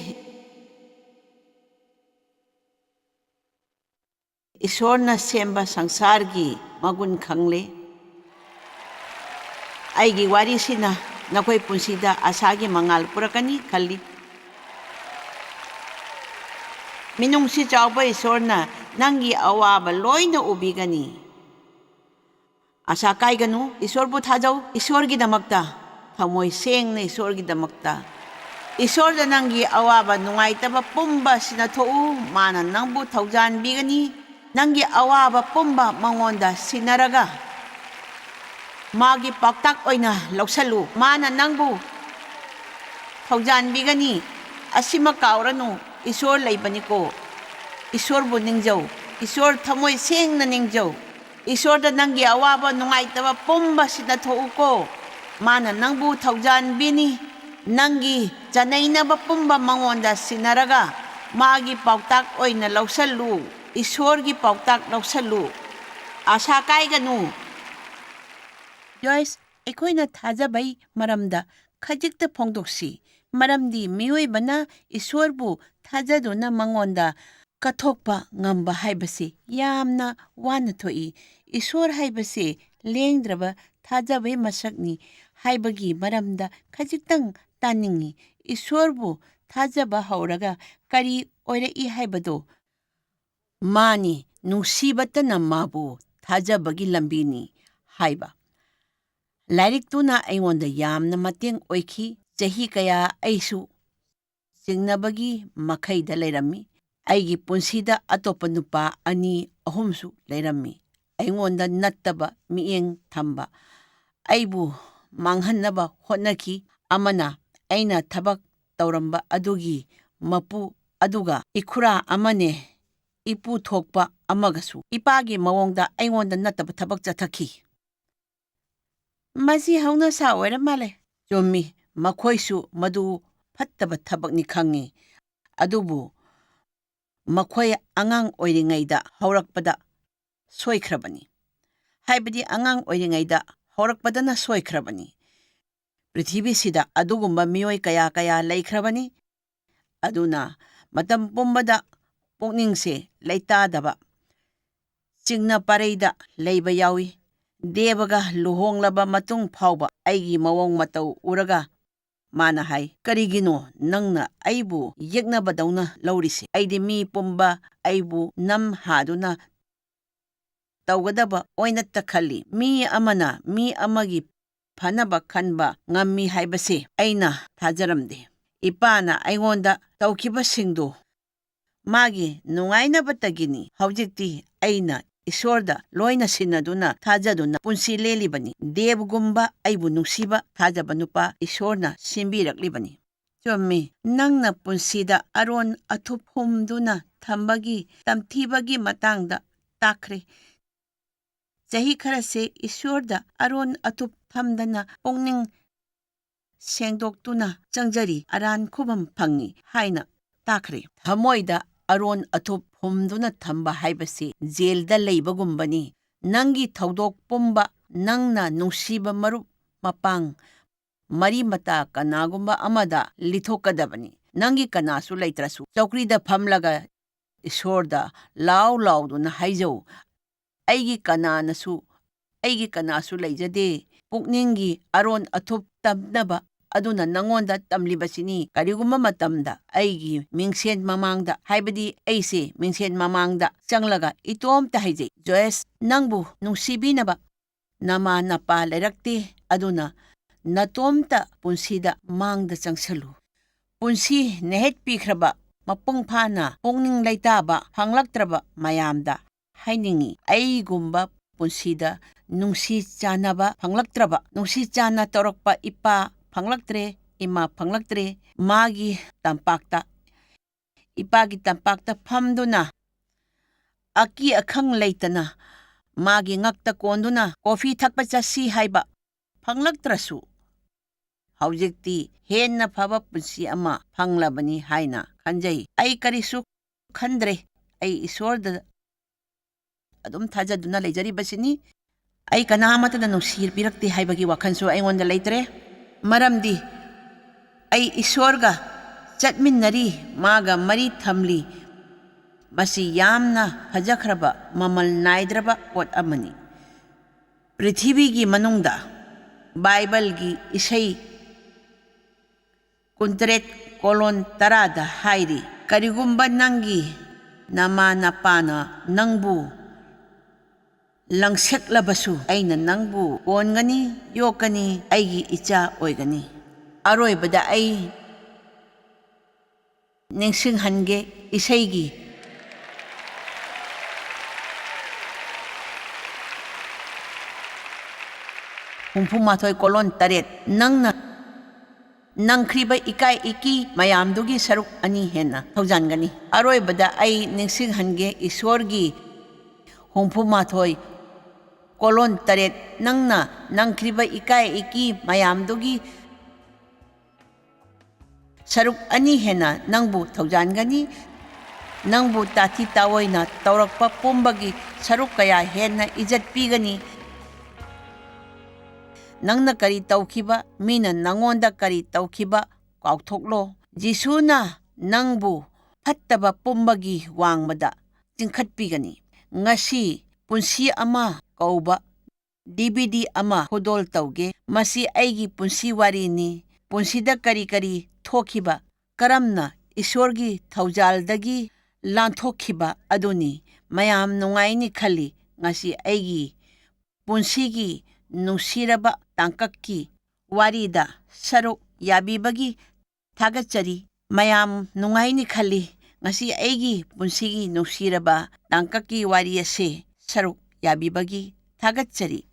ꯏꯁꯣꯔꯅ ꯁꯦꯝꯕ ꯁꯪꯁꯥꯔꯒꯤ ꯃꯒꯨꯟ ꯈꯪꯂꯦ꯫ ꯑꯩꯒꯤ ꯋꯥꯔꯤꯁꯤꯅ ꯅꯈꯣꯏ ꯄꯨꯟꯁꯤꯗ ꯑꯥꯁꯥꯒꯤ ꯃꯉꯥꯜ ꯄꯨꯔꯛꯀꯅꯤ ꯈꯜꯂꯤ꯫ ꯃꯤꯅꯨꯡꯁꯤ ꯆꯥꯎꯕ ꯏꯁꯣꯔꯅ ꯅꯪꯒꯤ ꯑꯋꯥꯕ ꯂꯣꯏꯅ ꯎꯕꯤꯒꯅꯤ꯫ ꯑꯥꯁꯥ ꯀꯥꯏꯒꯅꯨ꯫ ꯏꯁꯣꯔꯕꯨ ꯊꯥꯖꯧ꯫ ꯏꯁꯣꯔꯒꯤꯗꯃꯛꯇ, ꯊꯃꯣꯏ ꯁꯦꯡꯅ ꯏꯁꯣꯔꯒꯤꯗꯃꯛꯇ꯫ ꯏꯁꯣꯔꯗ ꯅꯪꯒꯤ ꯑꯋꯥꯕ ꯅꯨꯡꯉꯥꯏꯇꯕ ꯄꯨꯝꯕ ꯁꯤꯟꯅꯊꯣꯛꯎ꯫ ꯃꯥꯅ ꯅꯪꯕꯨ ꯊꯧꯖꯥꯟꯕꯤꯒꯅꯤ꯫ ꯅꯪꯒꯤ ꯑꯋꯥꯕ ꯄꯨꯝꯕ ꯃꯉꯣꯟꯗ ꯁꯤꯟꯅꯔꯒ ꯃꯥꯒꯤ ꯄꯥꯎꯇꯥꯛ ꯑꯣꯏꯅ ꯂꯧꯁꯜꯂꯨ꯫ ꯃꯥꯅ ꯅꯪꯕꯨ ꯊꯧꯖꯥꯟꯕꯤꯒꯅꯤ꯫ ꯑꯁꯤꯃ ꯀꯥꯎꯔꯅꯨ, ꯏꯁꯣꯔ ꯂꯩꯕꯅꯤꯀꯣ꯫ ꯏꯁꯣꯔꯕꯨ ꯅꯤꯡꯖꯧ꯫ ꯏꯁꯣꯔ ꯊꯃꯣꯏ ꯁꯦꯡꯅ ꯅꯤꯡꯖꯧ꯫ ꯏꯁꯣꯔꯗ ꯅꯪꯒꯤ ꯑꯋꯥꯕ ꯅꯨꯡꯉꯥꯏꯇꯕ ꯄꯨꯝꯕ ꯁꯤꯟꯅꯊꯣꯛꯎꯀꯣ꯫ ꯃꯥꯅ ꯅꯪꯕꯨ ꯊꯧꯖꯥꯟꯕꯤꯅꯤ꯫ ꯅꯪꯒꯤ ꯆꯅꯩꯅꯕ ꯄꯨꯝꯕ ꯃꯉꯣꯟꯗ ꯁꯤꯟꯅꯔꯒ ꯃꯥꯒꯤ ꯄꯥꯎꯇꯥꯛ ꯑꯣꯏꯅ ꯂꯧꯁꯜꯂꯨ꯫ ꯏꯁꯣꯔꯒꯤ ꯄꯥꯎꯇꯥꯛ ꯂꯧꯁꯜꯂꯨ꯫ ꯑꯥꯁꯥ ꯀꯥꯏꯒꯅꯨ꯫ ꯖꯣꯏꯁ, ꯑꯩꯈꯣꯏꯅ ꯊꯥꯖꯕꯩ ꯃꯔꯝꯗ ꯈꯖꯤꯛꯇ ꯐꯣꯡꯗꯣꯛꯁꯤ꯫ ꯃꯔꯝꯗꯤ ꯃꯤꯑꯣꯏꯕꯅ ꯏꯁꯣꯔꯕꯨ ꯊꯥꯖꯗꯨꯅ ꯃꯉꯣꯟꯗ ꯀꯠꯊꯣꯛꯄ ꯉꯝꯕ ꯍꯥꯏꯕꯁꯤ ꯌꯥꯝꯅ ꯋꯥꯅ ꯊꯣꯛꯏ꯫ ꯏꯁꯣꯔ ꯍꯥꯏꯕꯁꯤ ꯂꯦꯡꯗ꯭ꯔꯕ ꯊꯥꯖꯕꯩ ꯃꯁꯛꯅꯤ ꯍꯥꯏꯕꯒꯤ ꯃꯔꯝꯗ ꯈꯖꯤꯛꯇꯪ ꯇꯥꯅꯤꯡꯏ꯫ ꯏꯁꯣꯔꯕꯨ ꯊꯥꯖꯕ ꯍꯧꯔꯒ ꯀꯔꯤ ꯑꯣꯏꯔꯛꯏ ꯍꯥꯏꯕꯗꯣ ꯃꯥꯅꯤ ꯅꯨꯡꯁꯤꯕꯇꯅ ꯃꯥꯕꯨ ꯊꯥꯖꯕꯒꯤ ꯂꯝꯕꯤꯅꯤ ꯍꯥꯏꯕ ꯂꯥꯏꯔꯤꯛꯇꯨꯅ ꯑꯩꯉꯣꯟꯗ ꯌꯥꯝꯅ ꯃꯇꯦꯡ ꯑꯣꯏꯈꯤ꯫ ꯆꯍꯤ ꯀꯌꯥ ꯑꯩꯁꯨ ꯆꯤꯡꯅꯕꯒꯤ ꯃꯈꯩꯗ ꯂꯩꯔꯝꯃꯤ꯫ ꯑꯩꯒꯤ ꯄꯨꯟꯁꯤꯗ ꯑꯇꯣꯞꯄ ꯅꯨꯄꯥ 2, 3ꯁꯨ ꯂꯩꯔꯝꯃꯤ꯫ ꯑꯩꯉꯣꯟꯗ ꯅꯠꯇꯕ ꯃꯤꯠꯌꯦꯡ ꯊꯝꯕ, ꯑꯩꯕꯨ ꯃꯥꯡꯍꯟꯅꯕ ꯍꯣꯠꯅꯈꯤ꯫ ꯑꯃꯅ ꯑꯩꯅ ꯊꯕꯛ ꯇꯧꯔꯝꯕ ꯑꯗꯨꯒꯤ ꯃꯄꯨ ꯑꯗꯨꯒ ꯏꯈꯨꯔꯥ ꯑꯃꯅꯦ ꯏꯄꯨ ꯊꯣꯛꯄ ꯑꯃꯒꯁꯨ ꯏꯄꯥꯒꯤ ꯃꯑꯣꯡꯗ ꯑꯩꯉꯣꯟꯗ ꯅꯠꯇꯕ ꯊꯕꯛ ꯆꯠꯊꯈꯤ꯫ ꯃꯁꯤ ꯍꯧꯅꯁꯥ ꯑꯣꯏꯔ ꯃꯥꯜꯂꯦ꯫ ꯆꯨꯝꯃꯤ, ꯃꯈꯣꯏꯁꯨ ꯃꯗꯨ ꯐꯠꯇꯕ ꯊꯕꯛꯅꯤ ꯈꯪꯉꯤ꯫ ꯑꯗꯨꯕꯨ ꯃꯈꯣꯏ ꯑꯉꯥꯡ ꯑꯣꯏꯔꯤꯉꯩꯗ ꯍꯧꯔꯛꯄꯗ ꯁꯣꯏꯈ꯭ꯔꯕꯅꯤ꯫ ꯍꯥꯏꯕꯗꯤ ꯑꯉꯥꯡ ꯑꯣꯏꯔꯤꯉꯩꯗ ꯍꯧꯔꯛꯄꯗꯅ ꯁꯣꯏꯈ꯭ꯔꯕꯅꯤ꯫ ꯄ꯭ꯔꯤꯊꯤꯕꯤꯁꯤꯗ ꯑꯗꯨꯒꯨꯝꯕ ꯃꯤꯑꯣꯏ ꯀꯌꯥ ꯀꯌꯥ ꯂꯩꯈ꯭ꯔꯕꯅꯤ꯫ ꯑꯗꯨꯅ ꯃꯇꯝ ꯄꯨꯝꯕꯗ ꯄꯨꯛꯅꯤꯡꯁꯦ ꯂꯩꯇꯥꯗꯕ ꯆꯤꯡꯅ ꯄꯥꯔꯩꯗ ꯂꯩꯕ ꯌꯥꯎꯏ꯫ ꯗꯦꯕꯒ ꯂꯨꯍꯣꯡꯂꯕ ꯃꯇꯨꯡ ꯐꯥꯎꯕ ꯑꯩꯒꯤ ꯃꯑꯣꯡ ꯃꯇꯧ ꯎꯔꯒ ꯃꯥꯅ ꯍꯥꯏ, "ꯀꯔꯤꯒꯤꯅꯣ ꯅꯪꯅ ꯑꯩꯕꯨ ꯌꯦꯛꯅꯕꯗꯧꯅ ꯂꯧꯔꯤꯁꯦ? ꯑꯩꯗꯤ ꯃꯤ ꯄꯨꯝꯕ ꯑꯩꯕꯨ ꯅꯝ ꯍꯥꯗꯨꯅ ꯇꯧꯒꯗꯕ ꯑꯣꯏꯅꯇ ꯈꯜꯂꯤ꯫ ꯃꯤ ꯑꯃꯅ ꯃꯤ ꯑꯃꯒꯤ ꯐꯅꯕ ꯈꯟꯕ ꯉꯝꯃꯤ ꯍꯥꯏꯕꯁꯦ ꯑꯩꯅ ꯊꯥꯖꯔꯝꯗꯦ꯫ ꯏꯄꯥꯅ ꯑꯩꯉꯣꯟꯗ ꯇꯧꯈꯤꯕꯁꯤꯡꯗꯨ ꯃꯥꯒꯤ ꯅꯨꯡꯉꯥꯏꯅꯕꯇꯒꯤꯅꯤ꯫ ꯍꯧꯖꯤꯛꯇꯤ ꯑꯩꯅ ꯏꯁꯣꯔꯗ ꯂꯣꯏꯅ ꯁꯤꯟꯅꯗꯨꯅ ꯊꯥꯖꯗꯨꯅ ꯄꯨꯟꯁꯤ ꯂꯦꯜꯂꯤꯕꯅꯤ꯫ ꯗꯦꯕꯒꯨꯝꯕ ꯑꯩꯕꯨ ꯅꯨꯡꯁꯤꯕ ꯊꯥꯖꯕ ꯅꯨꯄꯥ ꯏꯁꯣꯔꯅ ꯁꯤꯟꯕꯤꯔꯛꯂꯤꯕꯅꯤ꯫ ꯆꯨꯝꯃꯤ, ꯅꯪꯅ ꯄꯨꯟꯁꯤꯗ ꯑꯔꯣꯟ ꯑꯊꯨꯞ ꯍꯨꯝꯗꯨꯅ ꯊꯝꯕꯒꯤ ꯇꯝꯊꯤꯕꯒꯤ ꯃꯇꯥꯡꯗ ꯇꯥꯈ꯭ꯔꯦ꯫ ꯆꯍꯤ ꯈꯔꯁꯦ ꯏꯁꯣꯔꯗ ꯑꯔꯣꯟ ꯑꯊꯨꯞ ꯊꯝꯗꯅ ꯄꯨꯛꯅꯤꯡ ꯁꯦꯡꯗꯣꯛꯇꯨꯅ ꯆꯪꯖꯔꯤ, ꯑꯔꯥꯟ ꯈꯨꯕꯝ ꯐꯪꯏ ꯍꯥꯏꯅ ꯇꯥꯈ꯭ꯔꯦ꯫ ꯊꯃꯣꯏꯗ ꯑꯔꯣꯟ ꯑꯊꯨꯞ ꯍꯨꯝꯗꯨꯅ ꯊꯝꯕ ꯍꯥꯏꯕꯁꯤ ꯖꯦꯜꯗ ꯂꯩꯕꯒꯨꯝꯕꯅꯤ꯫ ꯅꯪꯒꯤ ꯊꯧꯗꯣꯛ ꯄꯨꯝꯕ ꯅꯪꯅ ꯅꯨꯡꯁꯤꯕ ꯃꯔꯨꯞ ꯃꯄꯥꯡ ꯃꯔꯤ ꯃꯇꯥ ꯀꯅꯥꯒꯨꯝꯕ ꯑꯃꯗ ꯂꯤꯊꯣꯛꯀꯗꯕꯅꯤ꯫ ꯅꯪꯒꯤ ꯀꯅꯥꯁꯨ ꯂꯩꯇ꯭ꯔꯁꯨ ꯆꯧꯀ꯭ꯔꯤꯗ ꯐꯝꯂꯒ ꯏꯁꯣꯔꯗ ꯂꯥꯎ ꯂꯥꯎꯗꯨꯅ ꯍꯥꯏꯖꯧ, ꯑꯩꯒꯤ ꯀꯅꯥꯁꯨ ꯂꯩꯖꯗꯦ꯫ ꯄꯨꯛꯅꯤꯡꯒꯤ ꯑꯔꯣꯟ ꯑꯊꯨꯞ ꯇꯝꯅꯕ ꯑꯗꯨꯅ ꯅꯪꯉꯣꯟꯗ ꯇꯝꯂꯤꯕꯁꯤꯅꯤ꯫ ꯀꯔꯤꯒꯨꯝꯕ ꯃꯇꯝꯗ ꯑꯩꯒꯤ ꯃꯤꯡꯁꯦꯟ ꯃꯃꯥꯡꯗ, ꯍꯥꯏꯕꯗꯤ ꯑꯩꯁꯦ ꯃꯤꯡꯁꯦꯟ ꯃꯃꯥꯡꯗ ꯆꯪꯂꯒ ꯏꯇꯣꯝꯇ ꯍꯥꯏꯖꯩ, "ꯖꯣꯌꯁ, ꯅꯪꯕꯨ ꯅꯨꯡꯁꯤꯕꯤꯅꯕ ꯅꯃꯥ ꯅꯄꯥ ꯂꯩꯔꯛꯇꯦ꯫ ꯑꯗꯨꯅ ꯅꯇꯣꯝꯇ ꯄꯨꯟꯁꯤꯗ ꯃꯥꯡꯗ ꯆꯪꯁꯜꯂꯨ꯫ ꯄꯨꯟꯁꯤ ꯅꯦꯍꯦꯠꯄꯤꯈ꯭ꯔꯕ ꯃꯄꯨꯡ ꯐꯥꯅ ꯄꯨꯛꯅꯤꯡ ꯂꯩꯇꯥꯕ ꯐꯪꯂꯛꯇ꯭ꯔꯕ ꯃꯌꯥꯝꯗ ꯍꯥꯏꯅꯤꯡꯏ, ꯑꯩꯒꯨꯝꯕ ꯄꯨꯟꯁꯤꯗ ꯅꯨꯡꯁꯤ ꯆꯥꯟꯅꯕ ꯐꯪꯂꯛꯇ꯭ꯔꯕ, ꯅꯨꯡꯁꯤ ꯆꯥꯟꯅ ꯇꯧꯔꯛꯄ ꯏꯄꯥ ꯐꯪꯂꯛꯇ꯭ꯔꯦ, ꯏꯃꯥ ꯐꯪꯂꯛꯇ꯭ꯔꯦ, ꯏꯄꯥꯒꯤ ꯇꯝꯄꯥꯛꯇ ꯐꯝꯗꯨꯅ ꯑꯀꯤ ꯑꯈꯪ ꯂꯩꯇꯅ ꯃꯥꯒꯤ ꯉꯛꯇ ꯀꯣꯟꯗꯨꯅ ꯀꯣꯐꯤ ꯊꯛꯄ ꯆꯠꯁꯤ ꯍꯥꯏꯕ ꯐꯪꯂꯛꯇ꯭ꯔꯁꯨ ꯍꯧꯖꯤꯛꯇꯤ ꯍꯦꯟꯅ ꯐꯕ ꯄꯨꯟꯁꯤ ꯑꯃ ꯐꯪꯂꯕꯅꯤ ꯍꯥꯏꯅ ꯈꯟꯖꯩ꯫ ꯑꯩ ꯀꯔꯤꯁꯨ ꯈꯟꯗ꯭ꯔꯦ꯫ ꯑꯩ ꯏꯁꯣꯔꯗ ꯑꯗꯨꯝ ꯊꯥꯖꯗꯨꯅ ꯂꯩꯖꯔꯤꯕꯁꯤꯅꯤ꯫ ꯑꯩ ꯀꯅꯥ ꯑꯃꯠꯇꯗ ꯅꯨꯡꯁꯤꯕꯤꯔꯛꯇꯦ ꯍꯥꯏꯕꯒꯤ ꯋꯥꯈꯜꯁꯨ ꯑꯩꯉꯣꯟꯗ ꯂꯩꯇ꯭ꯔꯦ꯫ ꯃꯔꯝꯗꯤ ꯑꯩ ꯏꯁꯣꯔꯒ ꯆꯠꯃꯤꯟꯅꯔꯤ, ꯃꯥꯒ ꯃꯔꯤ ꯊꯝꯂꯤ꯫ ꯃꯁꯤ ꯌꯥꯝꯅ ꯐꯖꯈ꯭ꯔꯕ ꯃꯃꯜ ꯅꯥꯏꯗ꯭ꯔꯕ ꯄꯣꯠ ꯑꯃꯅꯤ꯫ ꯄ꯭ꯔꯤꯊꯤꯕꯤꯒꯤ ꯃꯅꯨꯡꯗ ꯕꯥꯏꯕꯜꯒꯤ ꯏꯁꯩ 63:10ꯗ ꯍꯥꯏꯔꯤ, "ꯀꯔꯤꯒꯨꯝꯕ ꯅꯪꯒꯤ ꯅꯃꯥ ꯅꯄꯥꯅ ꯅꯪꯕꯨ ꯂꯪꯁꯦꯛꯂꯕꯁꯨ ꯑꯩꯅ ꯅꯪꯕꯨ ꯀꯣꯟꯒꯅꯤ, ꯌꯣꯛꯀꯅꯤ, ꯑꯩꯒꯤ ꯏꯆꯥ ꯑꯣꯏꯒꯅꯤ"꯫ ꯑꯔꯣꯏꯕꯗ ꯑꯩ ꯅꯤꯡꯁꯤꯡꯍꯟꯒꯦ ꯏꯁꯩꯒꯤ (64:9) ꯅꯪꯅ ꯅꯪꯈ꯭ꯔꯤꯕ ꯏꯀꯥꯏ ꯏꯀꯤ ꯃꯌꯥꯝꯗꯨꯒꯤ ꯁꯔꯨꯛ 2 ꯍꯦꯟꯅ ꯊꯧꯖꯥꯟꯒꯅꯤ꯫ ꯑꯔꯣꯏꯕꯗ ꯑꯩ ꯅꯤꯡꯁꯤꯡꯍꯟꯒꯦ ꯏꯁꯣꯔꯒꯤ 64:8 ꯅꯪꯅ ꯅꯪꯈ꯭ꯔꯤꯕ ꯏꯀꯥꯏ ꯏꯀꯤ ꯃꯌꯥꯝꯗꯨꯒꯤ ꯁꯔꯨꯛ 2 ꯍꯦꯟꯅ ꯅꯪꯕꯨ ꯊꯧꯖꯥꯟꯒꯅꯤ꯫ ꯅꯪꯕꯨ ꯇꯥꯊꯤ ꯇꯥꯑꯣꯏꯅ ꯇꯧꯔꯛꯄ ꯄꯨꯝꯕꯒꯤ ꯁꯔꯨꯛ ꯀꯌꯥ ꯍꯦꯟꯅ ꯏꯖꯠ ꯄꯤꯒꯅꯤ꯫ ꯅꯪꯅ ꯀꯔꯤ ꯇꯧꯈꯤꯕ, ꯃꯤꯅ ꯅꯪꯉꯣꯟꯗ ꯀꯔꯤ ꯇꯧꯈꯤꯕ ꯀꯥꯎꯊꯣꯛꯂꯣ꯫ ꯖꯤꯁꯨꯅ ꯅꯪꯕꯨ ꯐꯠꯇꯕ ꯄꯨꯝꯕꯒꯤ ꯋꯥꯡꯃꯗ ꯆꯤꯡꯈꯠꯄꯤꯒꯅꯤ꯫ ꯉꯁꯤ ꯄꯨꯟꯁꯤ ꯑꯃ ꯀꯧꯕ DVD ꯑꯃ ꯈꯨꯗꯣꯜ ꯇꯧꯒꯦ꯫ ꯃꯁꯤ ꯑꯩꯒꯤ ꯄꯨꯟꯁꯤ ꯋꯥꯔꯤꯅꯤ꯫ ꯄꯨꯟꯁꯤꯗ ꯀꯔꯤ ꯀꯔꯤ ꯊꯣꯛꯈꯤꯕ, ꯀꯔꯝꯅ ꯏꯁꯣꯔꯒꯤ ꯊꯧꯖꯥꯜꯗꯒꯤ ꯂꯥꯟꯊꯣꯛꯈꯤꯕ ꯑꯗꯨꯅꯤ ꯃꯌꯥꯝ ꯅꯨꯡꯉꯥꯏꯅꯤ ꯈꯜꯂꯤ ꯉꯁꯤ ꯑꯩꯒꯤ ꯄꯨꯟꯁꯤꯒꯤ ꯅꯨꯡꯁꯤꯔꯕ ꯇꯥꯡꯀꯛꯀꯤ ꯋꯥꯔꯤꯗ ꯁꯔꯨꯛ ꯌꯥꯕꯤꯕꯒꯤ ꯊꯥꯒꯠꯆꯔꯤ ꯃꯌꯥꯝ ꯅꯨꯡꯉꯥꯏꯅꯤ ꯈꯜꯂꯤ ꯉꯁꯤ ꯑꯩꯒꯤ ꯄꯨꯟꯁꯤꯒꯤ ꯅꯨꯡꯁꯤꯔꯕ ꯇꯥꯡꯀꯛꯀꯤ ꯋꯥꯔꯤ ꯑꯁꯤ ꯁꯔꯨꯛ ꯌꯥꯕꯤꯕꯒꯤ ꯊꯥꯒꯠꯆꯔꯤ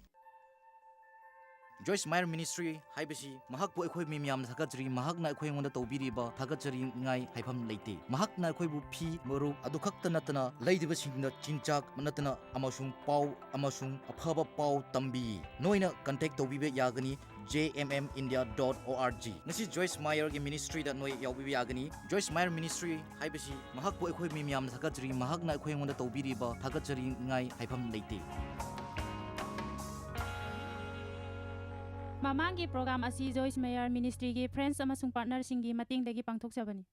Joyce Meyer Ministry haibasi mahakpu akhoi mi miyam thakachri mahakna akhoi ngonda tawbiriba thakachri ngai haifam leite mahakna akhoi bu phi maru adu khakta natana leidiba singna chinchak natana amasung pau amasung aphaba pau tambi noina contact tawbibe yagani jmmindia.org ngasi Joyce Meyer gi ministry da noi yawbibe yagani Joyce Meyer Ministry haibasi mahakpu akhoi mi miyam thakachri mahakna akhoi ngonda tawbiriba thakachri ngai haifam leite Mamangi program asi Joyce Meyer Ministry gi friends amasung partner singi mating dagi pangthok sabani